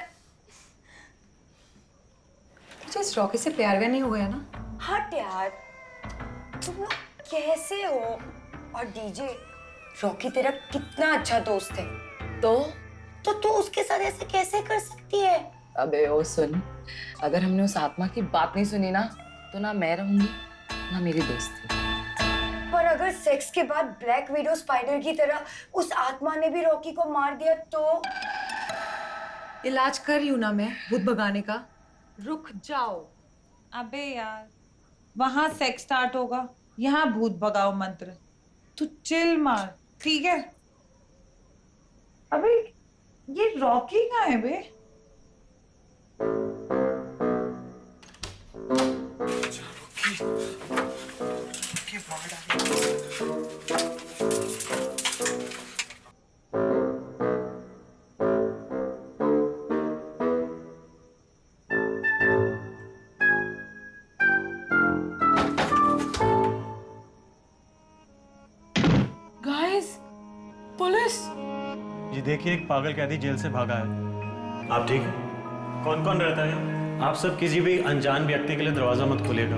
Speaker 5: मुझे इस रॉकी से प्यार नहीं हो गया ना?
Speaker 3: हट यार, तुम लोग कैसे हो? और डीजे, रॉकी तेरा कितना अच्छा दोस्त है, तो तू उसके साथ ऐसे कैसे कर सकती है?
Speaker 4: अबे ओ सुन, अगर हमने उस आत्मा की बात नहीं सुनी ना, तो ना मैं रहूंगी ना मेरी दोस्ती।
Speaker 3: पर अगर सेक्स के बाद ब्लैक विडो स्पाइडर की तरह उस आत्मा ने भी रॉकी को मार दिया तो?
Speaker 5: इलाज कर रही हूँ ना मैं भूत भगाने का, रुक जाओ।
Speaker 12: अबे यार, वहां सेक्स स्टार्ट होगा, यहाँ भूत भगाओ मंत्र। तू चिल मार, ठीक है? अबे ये रॉकी कहाँ है बे?
Speaker 2: Guys, police!
Speaker 11: जी देखिए, एक पागल कैदी जेल से भागा है। आप ठीक हैं? कौन कौन रहता है यहाँ? आप सब किसी भी अनजान व्यक्ति के लिए दरवाजा मत खोलिएगा।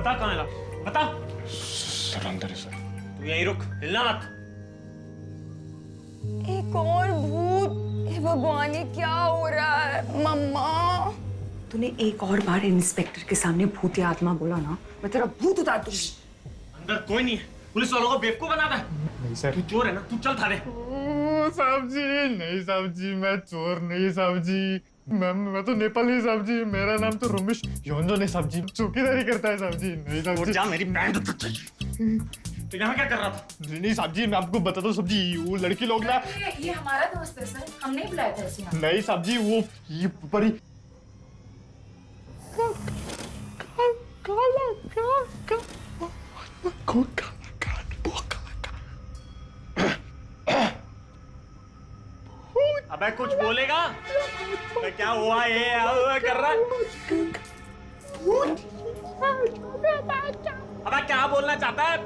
Speaker 11: बता कहाँ है लाश, बता।
Speaker 9: सर अंदर है सर।
Speaker 11: तू यहीं रुक, हिलना मत।
Speaker 3: एक और भूत। हे भगवान, ये क्या हो रहा है? मम्मा,
Speaker 5: तूने एक और बार इंस्पेक्टर के सामने भूत या आत्मा बोला ना, मैं तेरा भूत उतार दूंगी।
Speaker 11: अंदर कोई नहीं है, पुलिस वालों को बेवकूफ बनाता है।
Speaker 9: नहीं सर।
Speaker 11: तू चोर है ना, तू चल थाने।
Speaker 9: साहब जी नहीं, साहब जी मैं चोर नहीं, साहब जी मैं तो नेपाली, साहब जी मेरा नाम तो रमेश योंजो नहीं, साहब जी चौकीदारी करता है, साहब जी। नहीं साहब जी।
Speaker 11: जा, मेरी बैंड तो यहाँ क्या कर रहा था?
Speaker 9: नहीं साहब जी, मैं आपको बताता हूँ साहब जी, वो लड़की लोग ना,
Speaker 4: ये हमारा दोस्त है सर, हम नहीं बुलाए थे ऐसे यहाँ।
Speaker 9: नहीं साहब जी, वो ये परी
Speaker 11: अबे कुछ बोलेगा? अबे क्या हुआ, ये कर रहा है? अबे क्या बोलना चाहता है?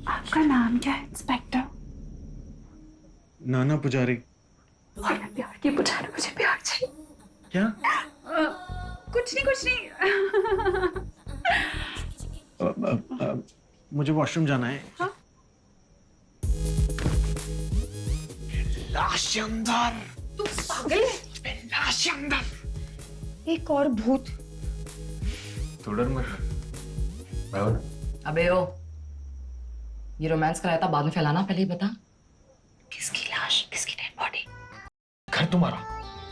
Speaker 6: आपका नाम क्या है इंस्पेक्टर?
Speaker 11: नाना पुजारी।
Speaker 6: प्यार की पुजारी, मुझे प्यार चाहिए।
Speaker 11: क्या?
Speaker 6: कुछ नहीं।
Speaker 11: मुझे वॉशरूम जाना है।
Speaker 6: हाँ?
Speaker 9: लाश अंदर।
Speaker 6: तू पागल है?
Speaker 9: लाश अंदर।
Speaker 6: एक और भूत।
Speaker 9: तो डर मत।
Speaker 4: अबे ओ, ये रोमांस कराया था, बाद में फैलाना, पहले ही बता किसकी लाश, किसकी डेड बॉडी?
Speaker 9: घर तुम्हारा,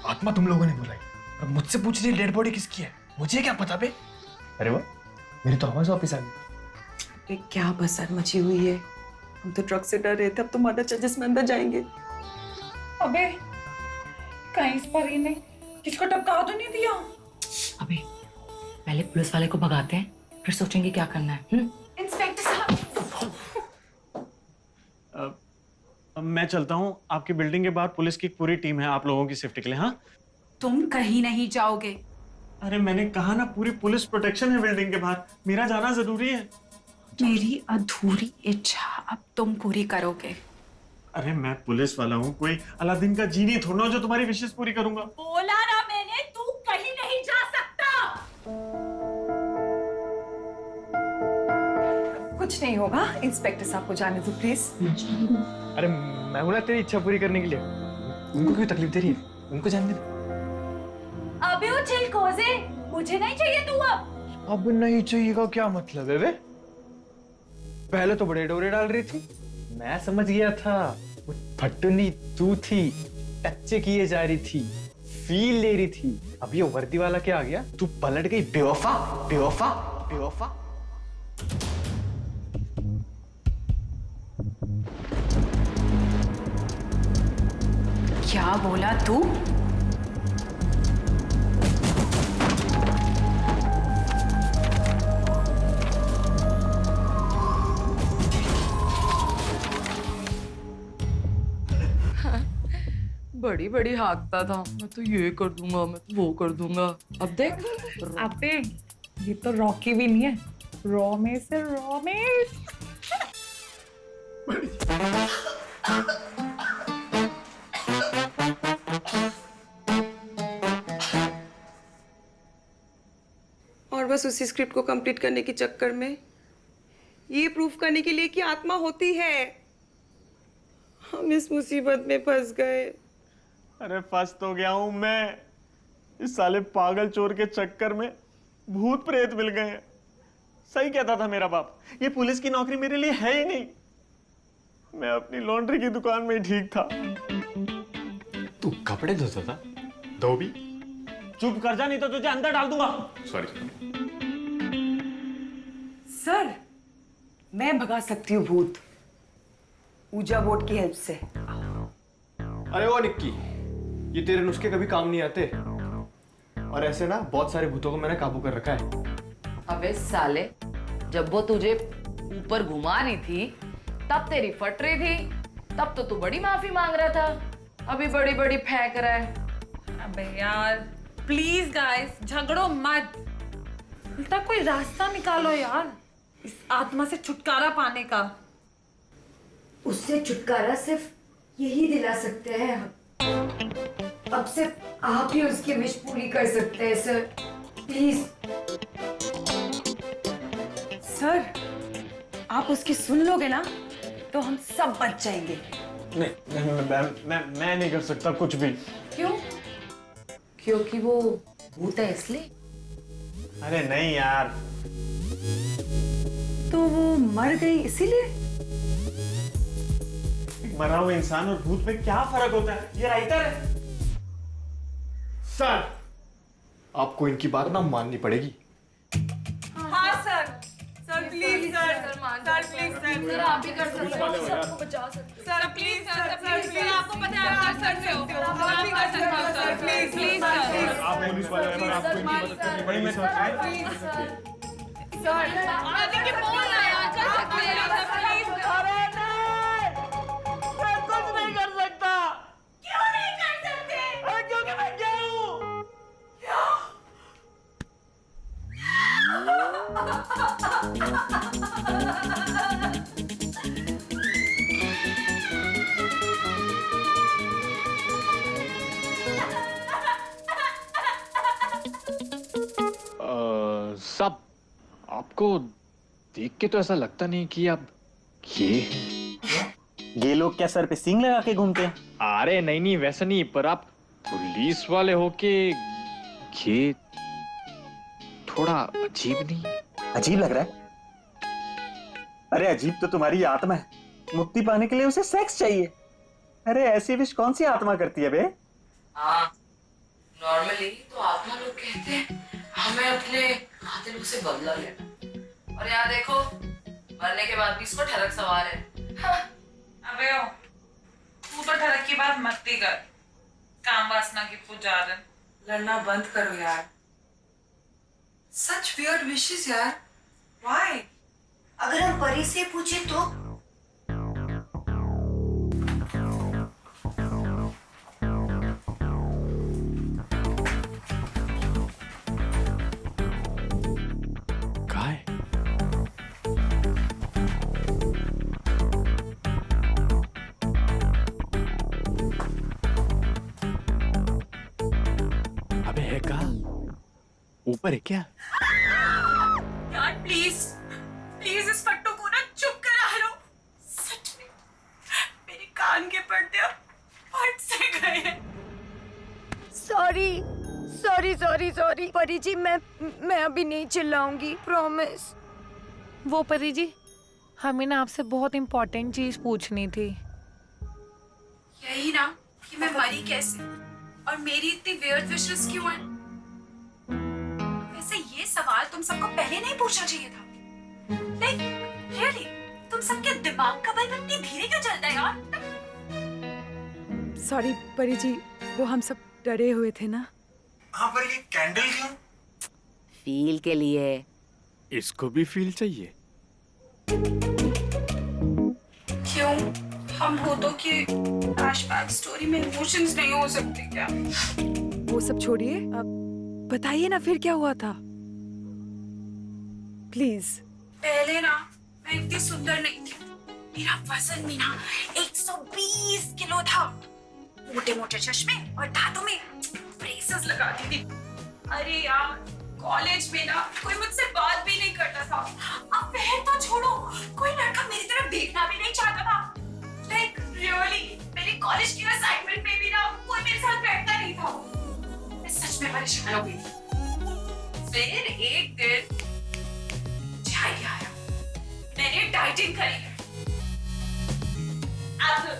Speaker 9: आत्मा तुम लोगों ने बुलाई, और मुझसे पूछ रही डेड बॉडी किसकी है? मुझे क्या पता बे? अरे वाह, मेरी तो आवाज वापिस आ गई।
Speaker 5: क्या बसर मची हुई है। हम तो ट्रक से डर रहे थे, अब तो मदर चर्चेस में अंदर जाएंगे।
Speaker 2: अबे कहीं इस पर ही नहीं किसको टपका तो नहीं दिया?
Speaker 4: अबे पहले पुलिस वाले को भगाते हैं, फिर सोचेंगे क्या करना है।
Speaker 6: इंस्पेक्टर साहब,
Speaker 11: अब मैं चलता हूँ। आपकी बिल्डिंग के बाहर पुलिस की पूरी टीम है आप लोगों की सेफ्टी के लिए। हाँ,
Speaker 6: तुम कहीं नहीं जाओगे।
Speaker 11: अरे मैंने कहा ना, पूरी पुलिस प्रोटेक्शन है बिल्डिंग के बाहर, मेरा जाना जरूरी है।
Speaker 6: मेरी अधूरी इच्छा अब तुम पूरी करोगे।
Speaker 11: अरे मैं पुलिस वाला हूँ, कोई अलादीन का जीनी थोड़ा जो तुम्हारी विशेष पूरी करूंगा।
Speaker 6: बोला ना मैंने, तू कहीं नहीं जा सकता।
Speaker 5: कुछ नहीं होगा, इंस्पेक्टर साहब को जाने दो प्लीज।
Speaker 9: अरे मैं हूं ना तेरी इच्छा पूरी करने के लिए, उनको क्यों तकलीफ दे रही है? उनको जाने दे।
Speaker 6: अबे वो चिलकोजे, मुझे नहीं चाहिए तू अब
Speaker 9: नहीं चाहिएगा क्या मतलब है बे? पहले तो बड़े डोरे डाल रही थी, मैं समझ गया था वो फटुनी तू थी, टच्चे किए जा रही थी, फील ले रही थी। अब ये वर्दी वाला क्या आ गया? तू पलट गई बेवफा, बेवफा, बेवफा।
Speaker 6: क्या बोला तू?
Speaker 7: बड़ी बड़ी हाँकता था, मैं तो ये कर दूंगा, मैं तो वो कर दूंगा। अब देख।
Speaker 2: अबे ये तो रॉकी भी नहीं है, रोमेश है, रोमेश।
Speaker 5: और बस उसी स्क्रिप्ट को कंप्लीट करने के चक्कर में, ये प्रूफ करने के लिए कि आत्मा होती है, हम इस मुसीबत में फंस गए।
Speaker 11: अरे फंस तो गया हूं मैं, इस साले पागल चोर के चक्कर में भूत प्रेत मिल गए हैं। सही कहता था मेरा बाप, ये पुलिस की नौकरी मेरे लिए है ही नहीं। मैं अपनी लॉन्ड्री की दुकान में ही ठीक था।
Speaker 8: तू कपड़े धोता था? धोबी।
Speaker 11: चुप कर जा, नहीं तो तुझे अंदर डाल दूंगा।
Speaker 8: सॉरी।
Speaker 5: सर, मैं भगा सकती हूँ भूत, ऊजा बोर्ड की हेल्प से।
Speaker 9: अरे वो निक्की, ये तेरे नुस्खे कभी काम नहीं आते, और ऐसे ना बहुत सारे भूतों को मैंने काबू कर रखा है।
Speaker 4: अबे साले, जब वो तुझे ऊपर घुमा रही थी तब तेरी फट रही थी, तब तो तू बड़ी माफी मांग रहा था, अभी बड़ी बड़ी फेंक रहा है।
Speaker 2: अबे यार प्लीज गाइस, झगड़ो मत।
Speaker 12: उल्टा कोई रास्ता निकालो यार इस आत्मा से छुटकारा पाने का।
Speaker 3: उससे छुटकारा सिर्फ यही दिला सकते हैं हम। अब सिर्फ आप ही उसकी विश पूरी कर सकते हैं सर, प्लीज।
Speaker 5: सर, आप उसकी सुन लोगे ना तो हम सब बच जाएंगे।
Speaker 11: मैं नहीं कर सकता कुछ भी।
Speaker 4: क्यों? क्योंकि वो भूत है इसलिए?
Speaker 11: अरे नहीं यार।
Speaker 5: तो वो मर गई इसीलिए?
Speaker 11: मरा हुआ इंसान और भूत में क्या फर्क होता है? ये राइटर है।
Speaker 8: सर, आपको इनकी बात ना माननी पड़ेगी।
Speaker 12: हाँ sir, sir please sir, sir please sir,
Speaker 7: आप ही कर सकते हो, सबको बचा सकते
Speaker 12: सर प्लीज सर, प्लीज आपको पता है आप कर सकते हो, आप भी कर सकते हो सर, प्लीज प्लीज सर।
Speaker 11: आप पुलिस वाले हैं, पर आपको इनकी मदद करनी पड़ेगी। मैं
Speaker 7: देखिए बोल रहा है यार, कर सकते हैं
Speaker 11: कुछ नहीं कर सकता।
Speaker 12: क्यों नहीं कर सकते?
Speaker 11: क्योंकि मैं क्या हूँ?
Speaker 8: सब आपको देख के तो ऐसा लगता नहीं कि आप
Speaker 11: ये लोग क्या सर पे सींग लगा के घूमते हैं?
Speaker 8: अरे नहीं वैसा नहीं, पर आप पुलिस वाले हो के ये थोड़ा अजीब नहीं?
Speaker 11: अजीब लग रहा है? अरे अजीब तो तुम्हारी आत्मा है। मुक्ति पाने के लिए उसे सेक्स चाहिए। अरे ऐसी विश कौन सी आत्मा करती है बे?
Speaker 4: हाँ, नॉर्मली तो आत्मा लोग कहते हैं हमें अपने कातिलों से बदला लेना, और यहाँ देखो मरने के बाद भी इसको ठरक सवार है। हाँ।
Speaker 12: अबे ओ, तू तो ठरक की बात मत ही कर, काम वासना की पुजारन।
Speaker 5: लड़ना बंद करो यार। सच वियर्ड विशेस यार। व्हाई?
Speaker 3: अगर हम परी से पूछे तो?
Speaker 8: कहाँ है? अबे है कहाँ? ऊपर है क्या?
Speaker 6: यार प्लीज प्लीज इस फट्टू को ना चुप करा लो। सच में मेरे कान के पर्दे अब फट से गए।
Speaker 3: सॉरी सॉरी सॉरी सॉरी परी जी, मैं अभी नहीं चिल्लाऊंगी, प्रॉमिस।
Speaker 2: वो परी जी, हमें ना आपसे बहुत इम्पोर्टेंट चीज पूछनी थी।
Speaker 6: यही ना कि मैं मरी कैसे और मेरी इतनी वियर्ड विशेस क्यों हैं? वैसे ये सवाल तुम सबको पहले नहीं पूछना चाहिए था। नहीं रियली, तुम सबके दिमाग का बल्ब इतनी धीरे क्यों चलता है यार?
Speaker 1: सॉरी परी जी, वो हम सब डरे हुए थे ना।
Speaker 10: हाँ, पर ये कैंडल क्यों?
Speaker 4: फील के लिए।
Speaker 8: इसको भी फील चाहिए?
Speaker 6: क्यों? हम भूतों की फ्लैशबैक स्टोरी में इमोशंस नहीं हो सकते क्या?
Speaker 1: वो सब छोड़िए, अब बताइए ना फिर क्या हुआ था, प्लीज।
Speaker 6: पहले ना मैं इतनी सुंदर नहीं थी। मेरा वजन भी ना 120 किलो था। मोटे मोटे चश्मे और दांतों में ब्रेसेस लगाती थी। अरे यार कॉलेज में ना कोई मुझसे बात भी नहीं करता था। अब वह तो छोड़ो, कोई लड़का मेरी तरफ देखना भी नहीं चाहता था। लाइक रियली मेरी कॉलेज की असाइनमेंट में भी ना कोई मेरे साथ बैठता नहीं था। मैं सच में परेशान हो गई थी। फिर एक दिन मुझे आइडिया आया। मैंने डाइटिंग करी है। आप लोग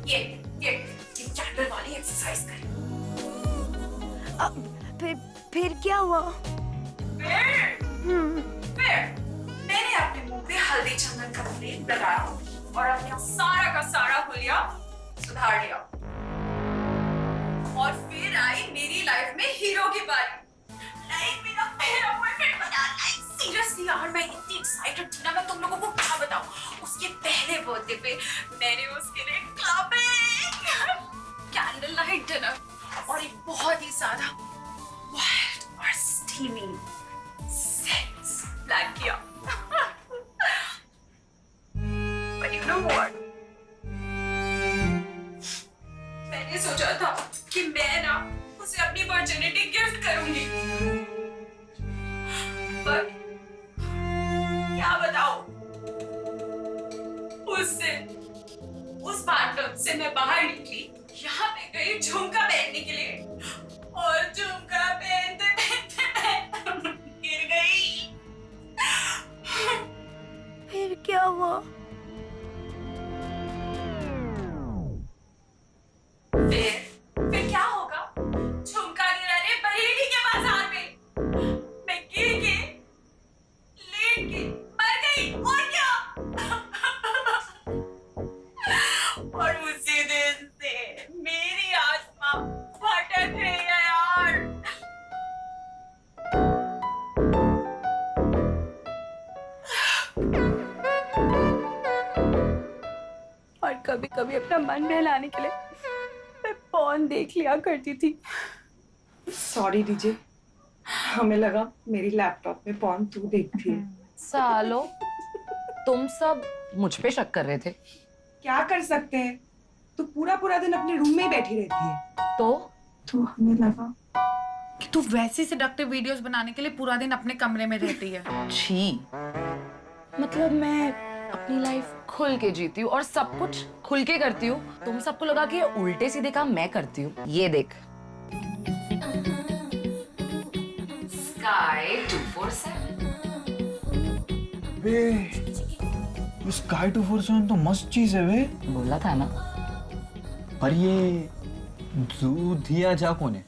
Speaker 6: ये कैंडल वाली एक्सरसाइज करें।
Speaker 3: फिर क्या हुआ?
Speaker 6: फिर मैंने अपने मुंह पे हल्दी चंदन का लेप लगाया और अपना सारा का सारा हुलिया सुधार लिया। और फिर आई मेरी लाइफ में हीरो की बारी। लाइक मेरा पहला बॉयफ्रेंड बना। लाइक सीरियसली यार मैं इतनी एक्साइटेड थी ना, मैं तुम लोगों को क्या बताऊं। उसके पहले बर्थडे पे मैंने उसके लिए क्लबिंग, कैंडल लाइट डिनर और एक बहुत ही सादा कभी कभी अपना मन बहलाने के लिए मैं पॉर्न देख लिया करती थी।
Speaker 5: सॉरी डीजे, हमें लगा मेरी लैपटॉप में पॉर्न तू देखती है।
Speaker 4: सालो, तुम सब मुझ पे शक कर रहे थे।
Speaker 5: क्या कर सकते हैं, तू पूरा पूरा दिन अपने रूम में ही बैठी रहती है।
Speaker 6: तो हमें लगा
Speaker 2: कि तू वैसी सेडक्टिव वीडियोस बनाने के लिए पूरा दिन अपने कमरे में रहती है।
Speaker 4: छी, मतलब मैं अपनी लाइफ खुल के जीती हूँ और सब कुछ खुल के करती हूँ। तुम सबको लगा कि ये उल्टे सीधे काम मैं करती हूँ। ये देख, Sky 247।
Speaker 9: बे, स्काई 247 तो मस्त चीज है वे।
Speaker 4: बोला था ना।
Speaker 9: पर ये दूधिया झा कौन है?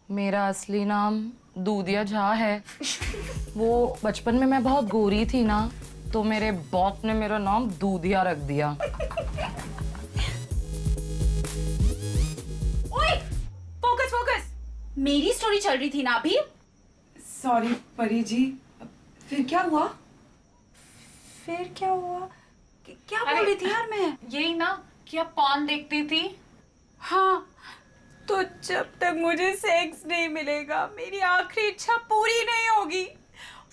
Speaker 4: मेरा असली नाम दूधिया झा है। वो बचपन में मैं बहुत गोरी थी ना, तो मेरे बाप ने मेरा नाम दूधिया रख दिया।
Speaker 6: ओए, फोकस फोकस, मेरी स्टोरी चल रही थी ना अभी।
Speaker 5: सॉरी परी जी, फिर क्या हुआ?
Speaker 6: फिर क्या हुआ? क्या बोल रही थी यार मैं?
Speaker 2: यही ना कि अब पॉर्न देखती थी।
Speaker 6: हाँ, तो जब तक मुझे सेक्स नहीं मिलेगा मेरी आखिरी इच्छा पूरी नहीं होगी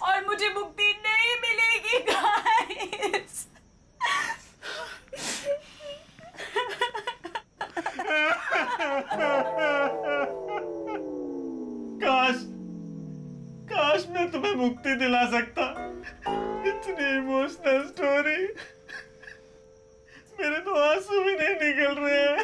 Speaker 6: और मुझे मुक्ति नहीं मिलेगी गाइस।
Speaker 11: काश काश मैं तुम्हें मुक्ति दिला सकता। इतनी इमोशनल स्टोरी, मेरे तो आंसू भी नहीं निकल रहे हैं।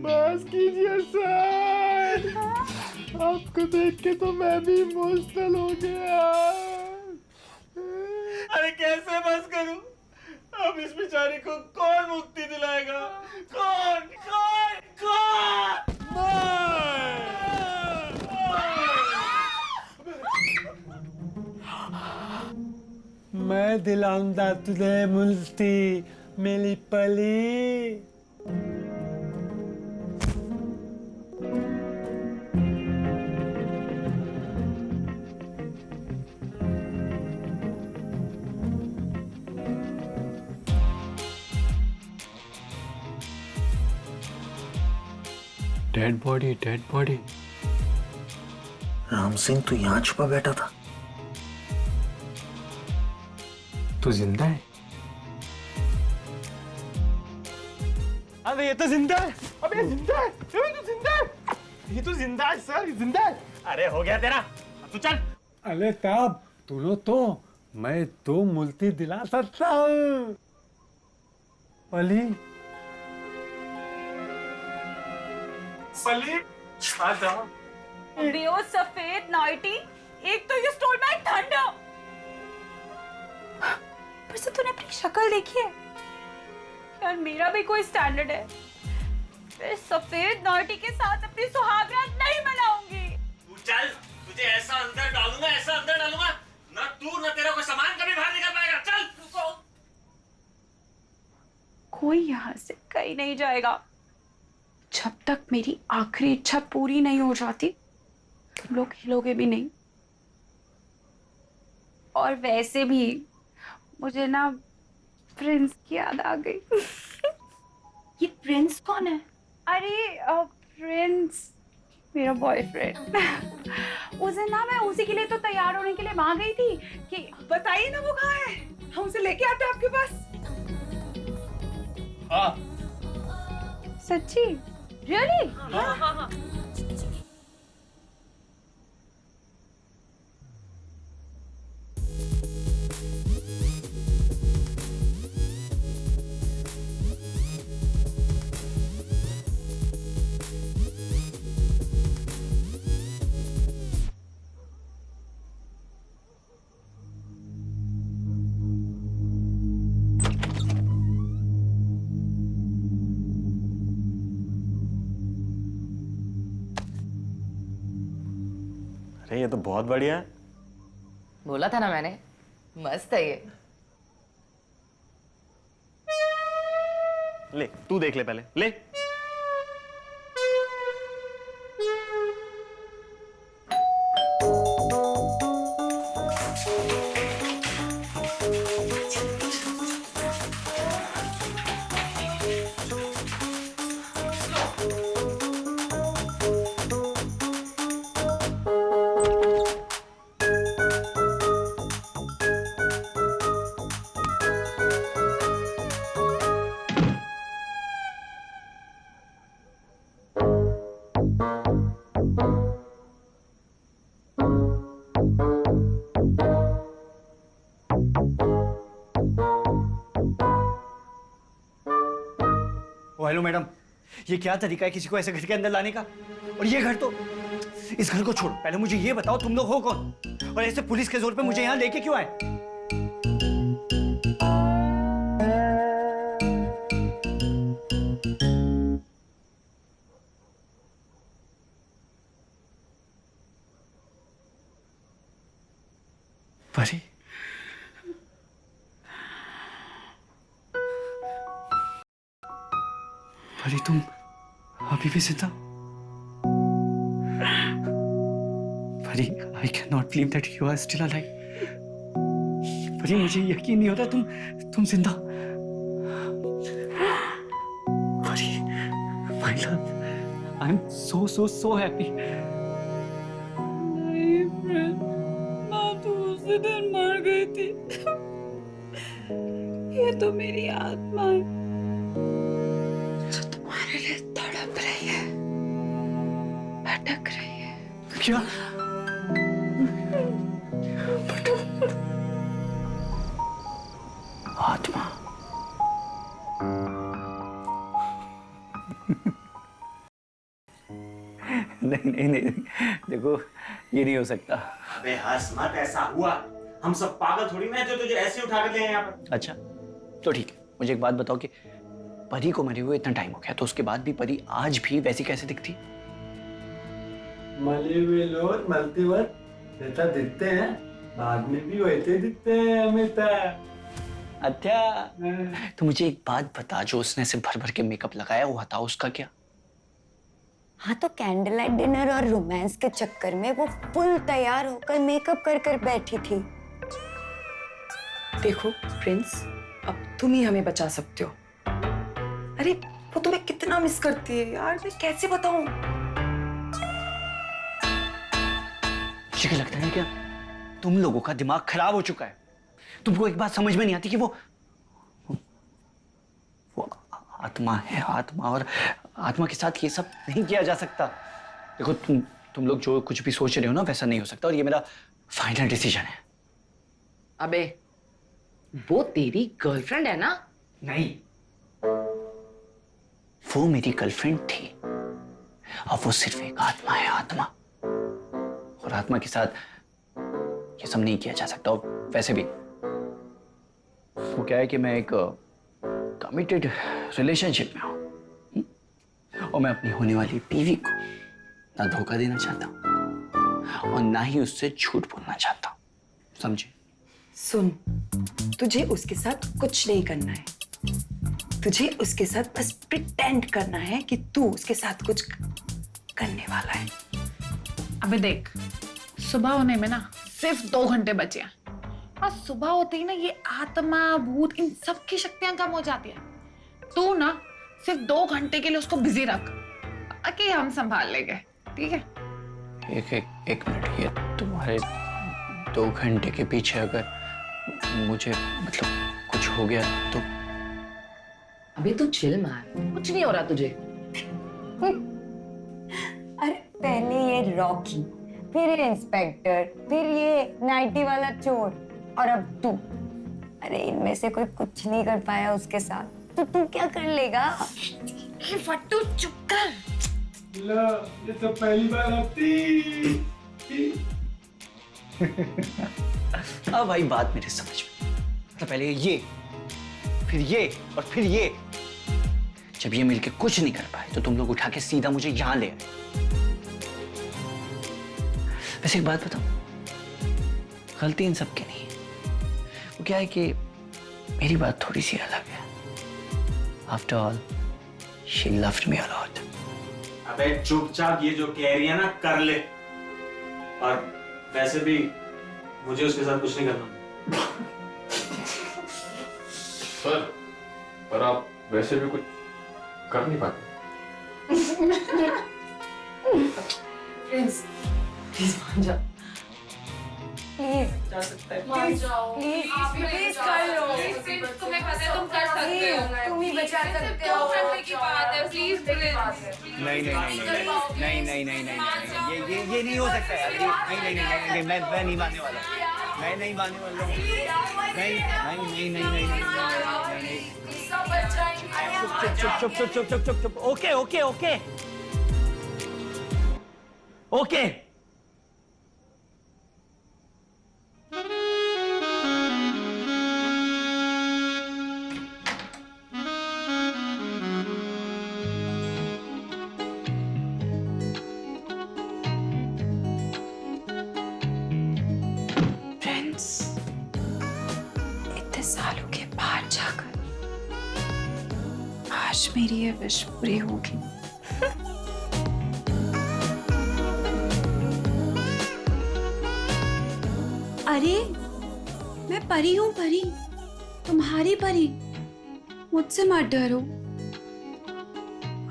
Speaker 11: बस कीजिए सर, आपको देख के तो मैं भी इमोशनल हो गया। अरे कैसे बस करूं? अब इस बेचारी को कौन मुक्ति दिलाएगा? कौन कौन कौन?
Speaker 13: मैं दिलाऊंगा तुझे मुक्ति मेरी पली।
Speaker 8: Dead body, dead body.
Speaker 14: Ram Singh तू यहाँ छुपा बैठा था?
Speaker 8: तू जिंदा है?
Speaker 11: अबे ये तो जिंदा है। अबे ये जिंदा है। अबे ये तो जिंदा है। ये तो जिंदा है सर, जिंदा है। अरे हो गया तेरा, अब तू चल।
Speaker 13: अरे तब तूने तो मैं तो मुक्ति दिला सकता हूँ। पली
Speaker 11: पली आजा।
Speaker 6: बे ओ सफेद नाइटी, एक तो यू स्टोल माय थंडर। पर से तूने अपनी शक्ल देखी है यार, मेरा भी कोई स्टैंडर्ड है। मैं सफेद नाइटी के साथ अपनी सुहागरात नहीं मनाऊंगी।
Speaker 11: तू चल, तुझे ऐसा अंदर डालूंगा, ऐसा अंदर डालूंगा ना, तू ना तेरा कोई सामान कभी बाहर निकल पाएगा। चल रुको।
Speaker 6: कोई यहाँ से कहीं नहीं जाएगा जब तक मेरी आखिरी इच्छा पूरी नहीं हो जाती। तुम लोग हिलोगे भी नहीं। और वैसे भी मुझे ना प्रिंस की याद आ गई। ये प्रिंस कौन है? अरे प्रिंस मेरा बॉयफ्रेंड। उस दिन ना मैं उसी के लिए तो तैयार होने के लिए वहां गई थी कि
Speaker 5: बताइए ना वो कहाँ है, हम उसे लेके आते हैं आपके पास।
Speaker 11: हाँ
Speaker 6: सच्ची? रियली?
Speaker 11: हाँ। अरे ये तो बहुत बढ़िया है।
Speaker 4: बोला था ना मैंने, मस्त है ये।
Speaker 11: ले तू देख ले पहले, ले।
Speaker 15: ओ हेलो मैडम, ये क्या तरीका है किसी को ऐसे घर के अंदर लाने का? और ये घर तो, इस घर को छोड़ो, पहले मुझे ये बताओ तुम लोग हो कौन और ऐसे पुलिस के जोर पे मुझे यहाँ लेके क्यों आए? परी, परी तुम अभी भी जिंदा? परी, I cannot believe that you are still alive. परी, मुझे यकीन नहीं होता तुम जिंदा। परी, my love, I'm so happy.
Speaker 6: नहीं फ्रेंड, माँ तो उसी दिन मर गई थी। ये तो मेरी आत्मा है जो तुम्हारे लिए तड़प रही है, भटक रही है।
Speaker 15: क्या? आत्मा? नहीं, देखो ये नहीं हो सकता।
Speaker 11: अबे हंस मत, ऐसा हुआ। हम सब पागल थोड़ी ना जो तुझे ऐसे उठा कर ले आए यहाँ पर।
Speaker 15: अच्छा तो ठीक है, मुझे एक बात बताओ कि परी को मरे हुए इतना टाइम हो गया तो उसके बाद भी परी आज भी वैसी कैसे दिखती?
Speaker 13: मले हुए लोग मलते वक्त जैसा दिखते हैं, बाद में भी वैसे दिखते हैं हमेशा।
Speaker 15: अच्छा तो मुझे एक बात बता, जो उसने सिर्फ भर भर के मेकअप लगाया हुआ था उसका क्या?
Speaker 3: हाँ तो कैंडल लाइट डिनर और रोमांस के चक्कर में वो फुल तैयार होकर मेकअप कर कर बैठी थी।
Speaker 5: देखो प्रिंस, अब तुम ही हमें बचा सकते हो। अरे वो तुम्हें कितना मिस करती है यार, मैं कैसे बताऊं?
Speaker 15: मुझे क्या लगता है क्या तुम लोगों का दिमाग खराब हो चुका है? तुमको एक बात समझ में नहीं आती कि वो आत्मा है, आत्मा, और आत्मा के साथ ये सब नहीं किया जा सकता। देखो तुम लोग जो कुछ भी सोच रहे हो ना वैसा नहीं हो सकता, और ये मेरा फाइनल डिसीजन है।
Speaker 4: अबे वो तेरी गर्लफ्रेंड है ना?
Speaker 15: नहीं, वो मेरी गर्लफ्रेंड थी, अब वो सिर्फ एक आत्मा है, आत्मा। और आत्मा के साथ ये सब नहीं किया जा सकता। और वैसे भी वो क्या है कि मैं एक कमिटेड रिलेशनशिप में हूं, और मैं अपनी होने वाली बीवी को ना धोखा देना चाहता और ना ही उससे झूठ बोलना चाहता, समझे?
Speaker 5: सुन, तुझे उसके साथ कुछ नहीं करना है। तुझे उसके साथ बस प्रिटेंड करना है कि तू उसके साथ कुछ करने वाला है।
Speaker 2: अबे देख, सुबह होने में ना सिर्फ 2 घंटे बचे हैं, और सुबह होते ही ना ये आत्मा, भूत, इन सब की शक्तियां कम हो जाती है। तू ना सिर्फ 2 घंटे के लिए उसको बिजी रख, बाकी हम संभाल लेंगे, ठीक है?
Speaker 15: एक मिनट, ये तुम्हारे 2 घंटे के पीछे अगर मुझे मतलब कुछ हो गया तो?
Speaker 4: अबे तू चिल मार, कुछ नहीं हो रहा तुझे।
Speaker 3: अरे पहले ये रॉकी, फिर ये इंस्पेक्टर, फिर ये नाइटी वाला चोर, और अब तू। अरे इनमें से कोई कुछ नहीं कर पाया उसके साथ, तो तू क्या कर लेगा?
Speaker 2: फट्टू चुप कर।
Speaker 13: लो, ये तो पहली बार आती।
Speaker 15: अब भाई बात मेरे समझ में, मतलब पहले ये, फिर ये, और फिर ये। जब ये मिलके कुछ नहीं कर पाए तो तुम लोग उठा के सीधा मुझे यहां ले आए। वैसे एक बात बताओ, गलती इन सब की नहीं है। वो क्या है कि मेरी बात थोड़ी सी अलग है। After all she loved me a lot.
Speaker 11: अबे चुपचाप ये जो कह रही है ना कर ले, और वैसे भी मुझे उसके साथ कुछ नहीं करना।
Speaker 8: सर, पर आप वैसे भी कुछ कर नहीं पाते।
Speaker 5: प्रिंस प्लीज मान जा।
Speaker 3: प्लीज
Speaker 5: जा सकता है,
Speaker 3: मान जाओ, प्लीज प्लीज कर लो।
Speaker 2: तुम्हें पता है तुम कर सकते हो,
Speaker 3: तुम ही बचा सकते हो।
Speaker 2: 2 घंटे की बात है, प्लीज
Speaker 15: नहीं, ये नहीं हो सकता यार। नहीं, मैं नहीं मानने वाला। मैं नहीं मानने वाला हूँ। नहीं। चुप। Okay okay okay okay.
Speaker 6: Prince, इतने सालों के बाद जाकर आज मेरी ये विश पूरी होगी। अरे मैं परी हूँ, परी, तुम्हारी परी। मुझसे मत डरो,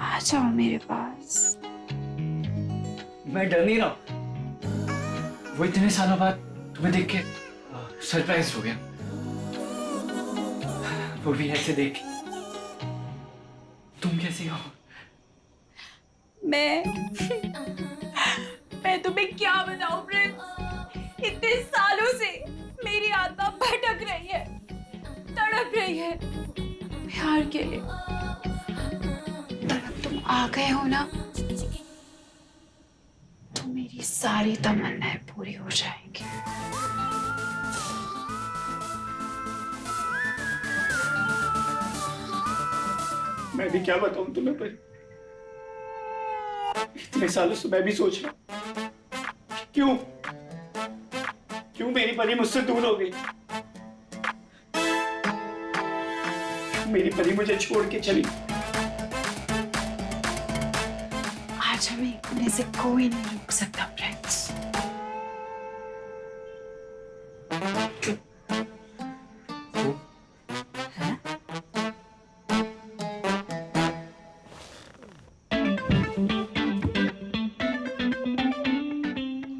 Speaker 6: आ जाओ मेरे पास।
Speaker 15: मैं डर नहीं रहा। वो इतने सालों बाद तुम्हें देख के सरप्राइज हो गया, वो भी ऐसे देख के। तुम कैसी हो?
Speaker 6: मैं तुम्हें क्या बताऊं प्रिंस, इतने सालों से मेरी आत्मा भटक रही है, तड़प रही है प्यार के लिए। पर अब तुम आ गए हो ना, तो मेरी सारी तमन्नाएं पूरी हो जाएंगी।
Speaker 15: मैं भी क्या बताऊं तुम्हें, पर इतने सालों से मैं भी सोच रहा हूं क्यों मेरी परी मुझसे दूर हो गई। मेरी परी मुझे छोड़ के चली।
Speaker 6: आज हमें अपने से कोई नहीं रोक सकता प्रिंस।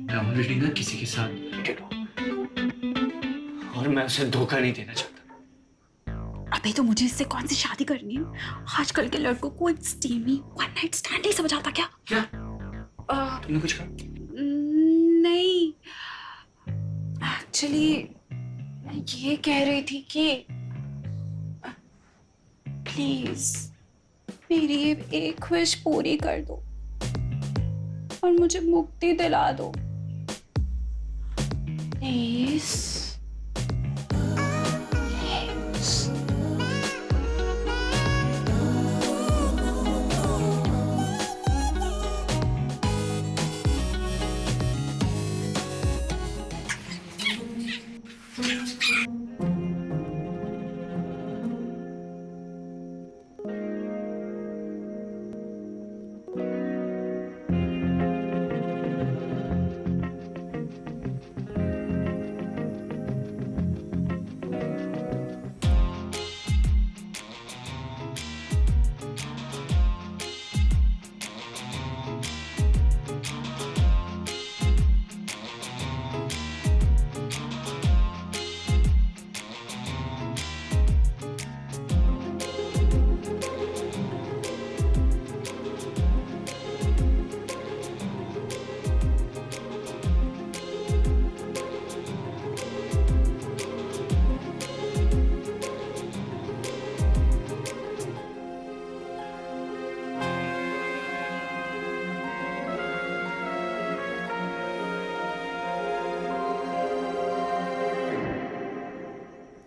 Speaker 15: मैं ऑलरेडी ना किसी के साथ related हूं, और मैं उसे धोखा नहीं देना चाहता।
Speaker 6: अबे तो मुझे इससे कौन सी शादी करनी है? आजकल के लड़कों को एक स्टीमी वन नाइट स्टैंड ही समझ आता क्या?
Speaker 15: तुमने कुछ कहा?
Speaker 6: नहीं, एक्चुअली मैं ये कह रही थी कि प्लीज मेरी ये एक विश पूरी कर दो और मुझे मुक्ति दिला दो प्लीज।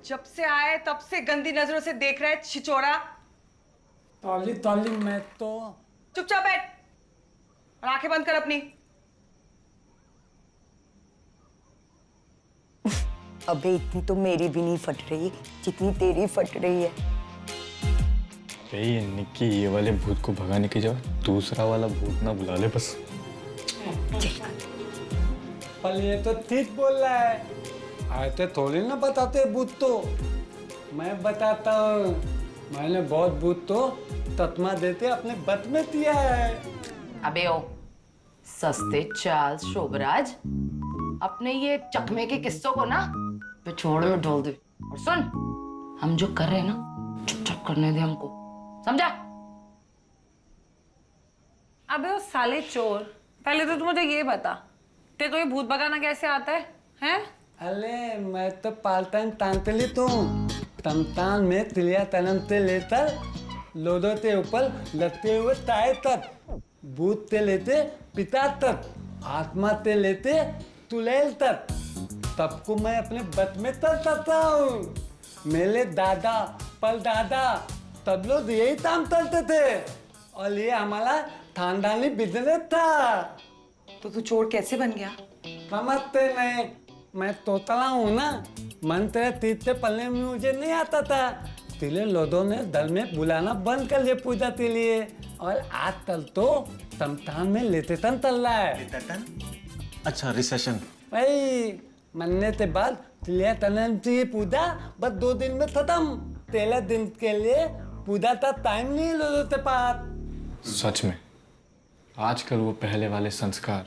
Speaker 5: जब से आए तब से गंदी नजरों से देख रहा है छिचोरा।
Speaker 13: ताली ताली मैं तो।
Speaker 5: चुपचाप बैठ और आंखें बंद कर अपनी।
Speaker 3: अबे इतनी तो मेरी भी नहीं फट रही जितनी तेरी फट रही है।
Speaker 9: ये निक्की, ये वाले भूत को भगाने की जगह दूसरा वाला भूत ना बुला ले बस।
Speaker 13: पर ये तो ठीक बोल रहा है, आते थोड़ी ना बताते भूत तो। मैं बताता हूँ, मैंने बहुत भूत तो तत्मा देते अपने बत में दिया है।
Speaker 4: अबे ओ सस्ते चार्ल्स शोभराज, अपने ये चकमे के किस्सों को ना पिछोड़े में ढोल दे। और सुन, हम जो कर रहे हैं ना चुपचाप करने दे हमको, समझा?
Speaker 2: अबे वो साले चोर, पहले तो तू मुझे ये बता, तेरे को ये भूत भगाना कैसे आता है? हैं?
Speaker 13: अरे मैं तो पार्ट टाइम तांतली तो तमतान में तिलिया तनम ते लेकर लोदो ते ऊपर लटके हुए ताए तक, भूत ते लेते पिता तक, आत्मा ते लेते तुलेल तक, तब को मैं अपने बत में तर सकता हूँ। मेरे दादा पर दादा तब लोग यही काम करते थे और ये हमारा खानदानी बिजनेस था।
Speaker 5: तो तू चोर कैसे बन गया?
Speaker 13: समझते नहीं, मैं तोतला हूँ ना, मंत्र तीर्थ पढ़ने में मुझे नहीं आता था। तिले लोगों ने दल में बुलाना बंद कर लिया पूजा के लिए, और आज तल तो तमतान में लेते तन तल रहा है।
Speaker 11: अच्छा, रिसेशन
Speaker 13: भाई मरने के बाद तिले तनन की पूजा बस 2 दिन में खत्म। 13 दिन के लिए पूजा का टाइम नहीं लोगों के पास।
Speaker 8: सच में आजकल वो पहले वाले संस्कार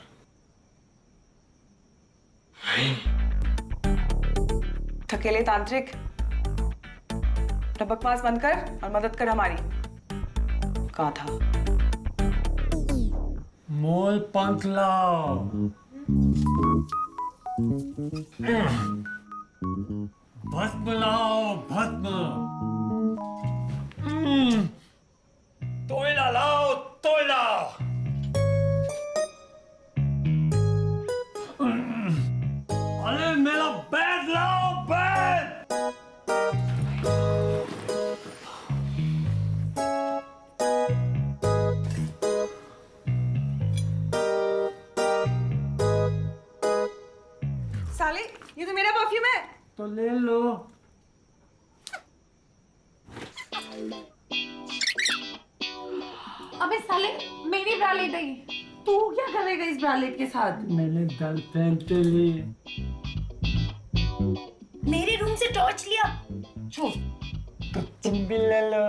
Speaker 5: ठकेले तांत्रिक, बकवास बंद कर और मदद कर हमारी। कहा था
Speaker 13: मोल पंथ लाओ। भस्म लाओ, भस्म। तोयला लाओ, तोयला। अरे मेरा बैग लाओ, बैग।
Speaker 5: साले, ये तो मेरा परफ्यूम है।
Speaker 13: तो ले लो।
Speaker 2: अबे साले, मेरी ब्रालेट है ये। तू क्या करेगा इस ब्रालेट के साथ?
Speaker 13: मेरे गर्लफ्रेंड के लिए।
Speaker 3: मेरे रूम से टॉर्च लिया।
Speaker 2: छो।
Speaker 13: तो तुम भी ले लो।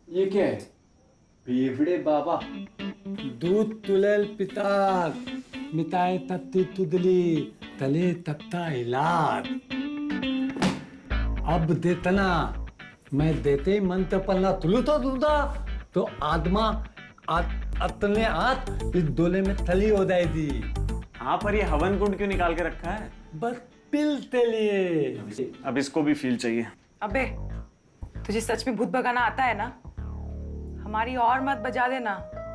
Speaker 13: ये क्या है? बेवड़े बाबा। दूध तुलेल पितार, मिताए तत्ती तुदली, तले तत्ता इलाज। अब देतना, मैं देते ही मंत्र पढ़ना तुलू तो दूधा, तो आत्मा अपने हाथ इस डोले में थली हो जाएगी।
Speaker 11: हाँ, पर ये हवन कुंड क्यों निकाल के रखा है?
Speaker 13: बस पिल के लिए।
Speaker 11: अब इसको भी फील चाहिए।
Speaker 5: अबे, तुझे सच में भूत भगाना आता है ना? हमारी और मत बजा देना।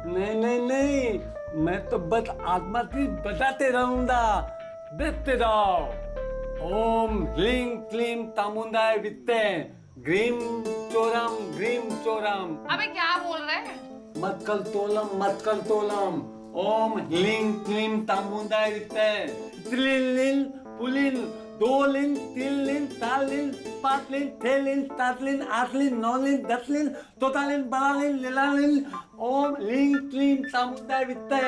Speaker 13: नहीं नहीं नहीं, मैं तो बस आत्मा की बताते रहूंगा। देखते रहो। ओम ह्लीं क्लीं तामुंडाय वित्ते, ग्रीम चोरम।
Speaker 2: अबे क्या बोल रहे हैं?
Speaker 13: मत्कल तोलम। ओम ह्लीं क्लीं तामुंडाय वित्ते, त्रिलिन पुलिन, 2 लिन, 3 लिन, 4 लिन, 5 लिन, 6 लिन, 7 लिन, 8 लिन, 9 लिन, 10 लिन, 14 लिन, 12 लिन, 13 लिन। ओम ह्लीं क्लीं तामुंडाय वित्ते।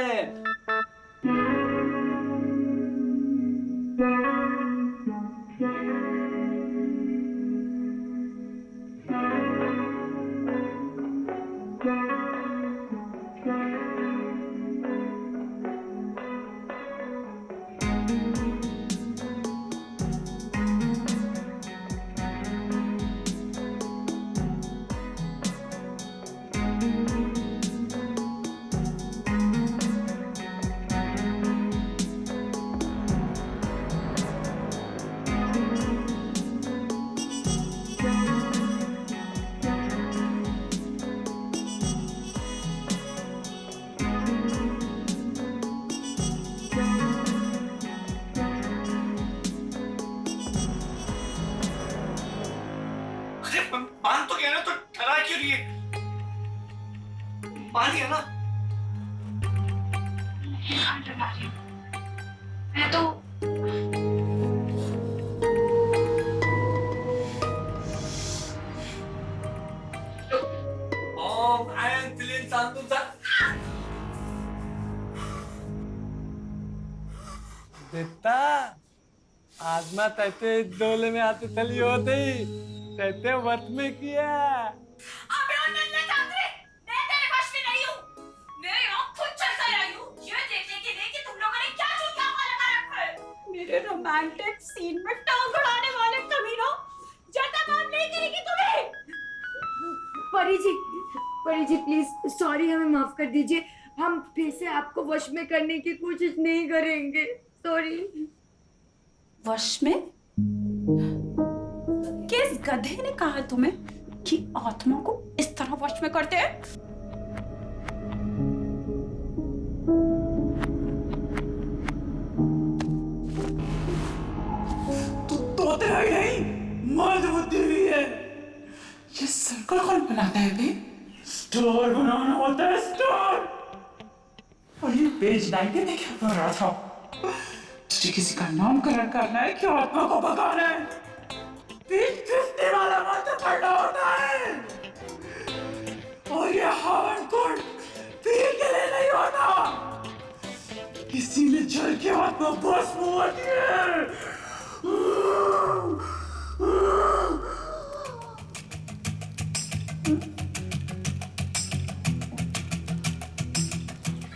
Speaker 14: बांध तो गया ना, तो डरा क्यों रही है? बांध गया ना?
Speaker 6: मैं तो
Speaker 13: ओम आयन तिलिन सांदुसा। देता आत्मा तैते डोले में आते थली होती, तैते वत में किया।
Speaker 6: अबे ओ नन्हे चांदरे, मैं तेरे वश में नहीं हूँ। मैं यहाँ खुद चल कर आई हूँ, ये देखने के लिए कि तुम लोगों ने क्या चूतिया लगा रखा है। मेरे रोमांटिक सीन में टांग अड़ाने वाले कमीनों, ज्यादा काम नहीं करेगी तुम्हें।
Speaker 3: परी जी प्लीज सॉरी, हमें माफ कर दीजिए। हम फिर से आपको वश में करने की कोशिश नहीं करेंगे। सॉरी।
Speaker 6: वश में? किस गधे ने कहा तुम्हें कि आत्मा को इस तरह वश में करते हैं?
Speaker 14: तू तोते ही नहीं, मर्द बुद्धि भी है। ये सर्कल कौन बनाता है बे? स्टार बनाना होता है, स्टार। और ये पेज 90 में क्या कर रहा था? तुझे किसी का नामकरण करना है कि आत्मा को भगाना है? पेज घिसने वाला मंत्र पढ़ना होता है। और ये हवन कुंड पीर के लिए नहीं होता। किसी ने जल के आत्मा भस्म होती है।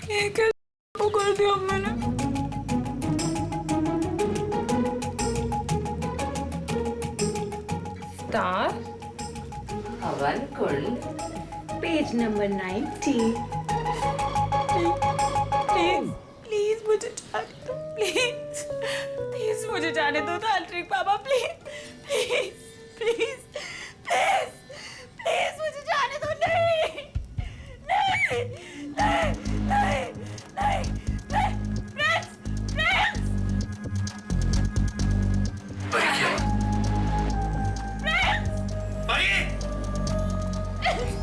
Speaker 6: ये क्या कर दिया मैंने?
Speaker 2: स्टार
Speaker 4: हवन कुंड पेज नंबर 90।
Speaker 6: प्लीज प्लीज मुझे जाने दो, प्लीज प्लीज मुझे जाने दो तांत्रिक बाबा, please please please please please मुझे जाने दो। नहीं नहीं नहीं नहीं नहीं नहीं प्रिंस प्रिंस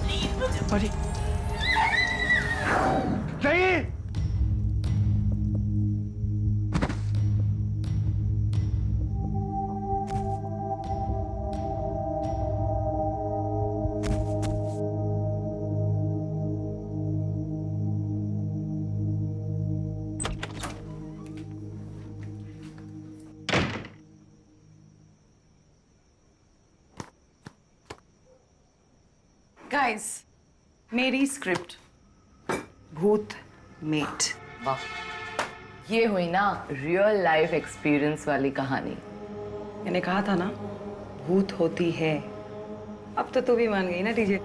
Speaker 6: प्लीज मुझे
Speaker 9: परी नहीं।
Speaker 5: गाइस, मेरी स्क्रिप्ट भूत मेट।
Speaker 4: वाह, ये हुई ना रियल लाइफ एक्सपीरियंस वाली कहानी।
Speaker 5: मैंने कहा था ना भूत होती है। अब तो तू भी मान गई ना डीजे।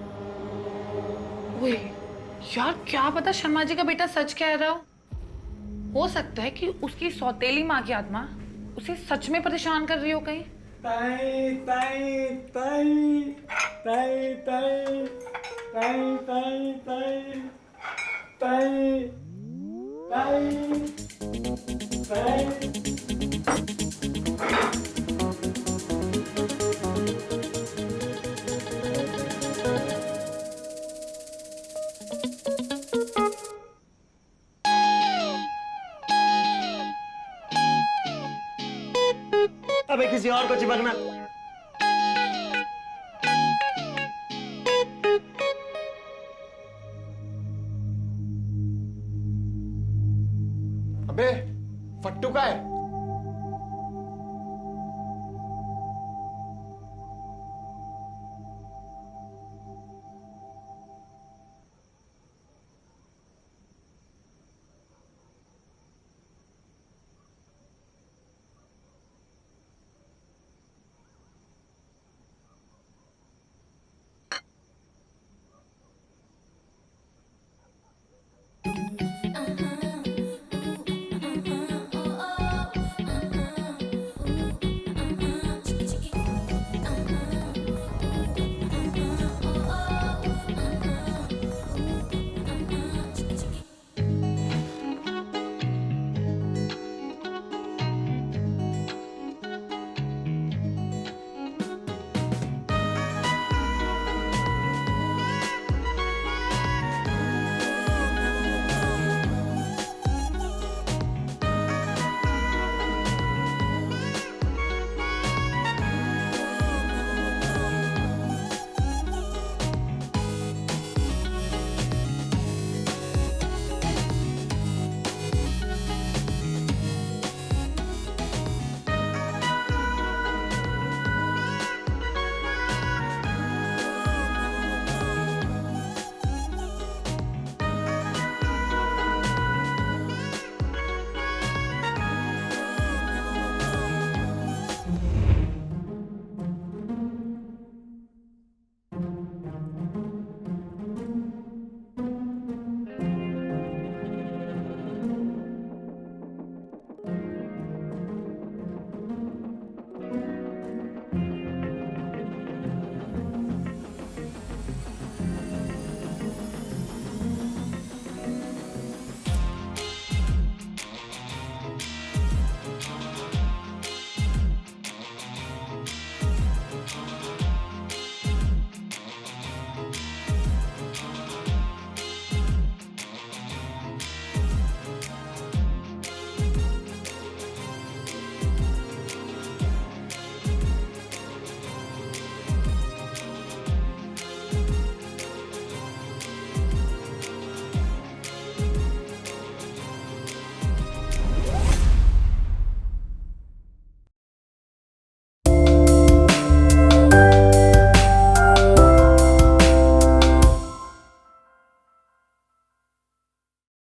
Speaker 2: ओए यार, क्या पता शर्मा जी का बेटा सच कह रहा हो सकता है कि उसकी सौतेली माँ की आत्मा उसे सच में परेशान कर रही हो कहीं।
Speaker 13: ताई ताई ताई ताई ताई ताई ताई ताई ताई ताई ताई।
Speaker 11: अबे किसी और को चिपकना।
Speaker 9: अबे फट्टू का है।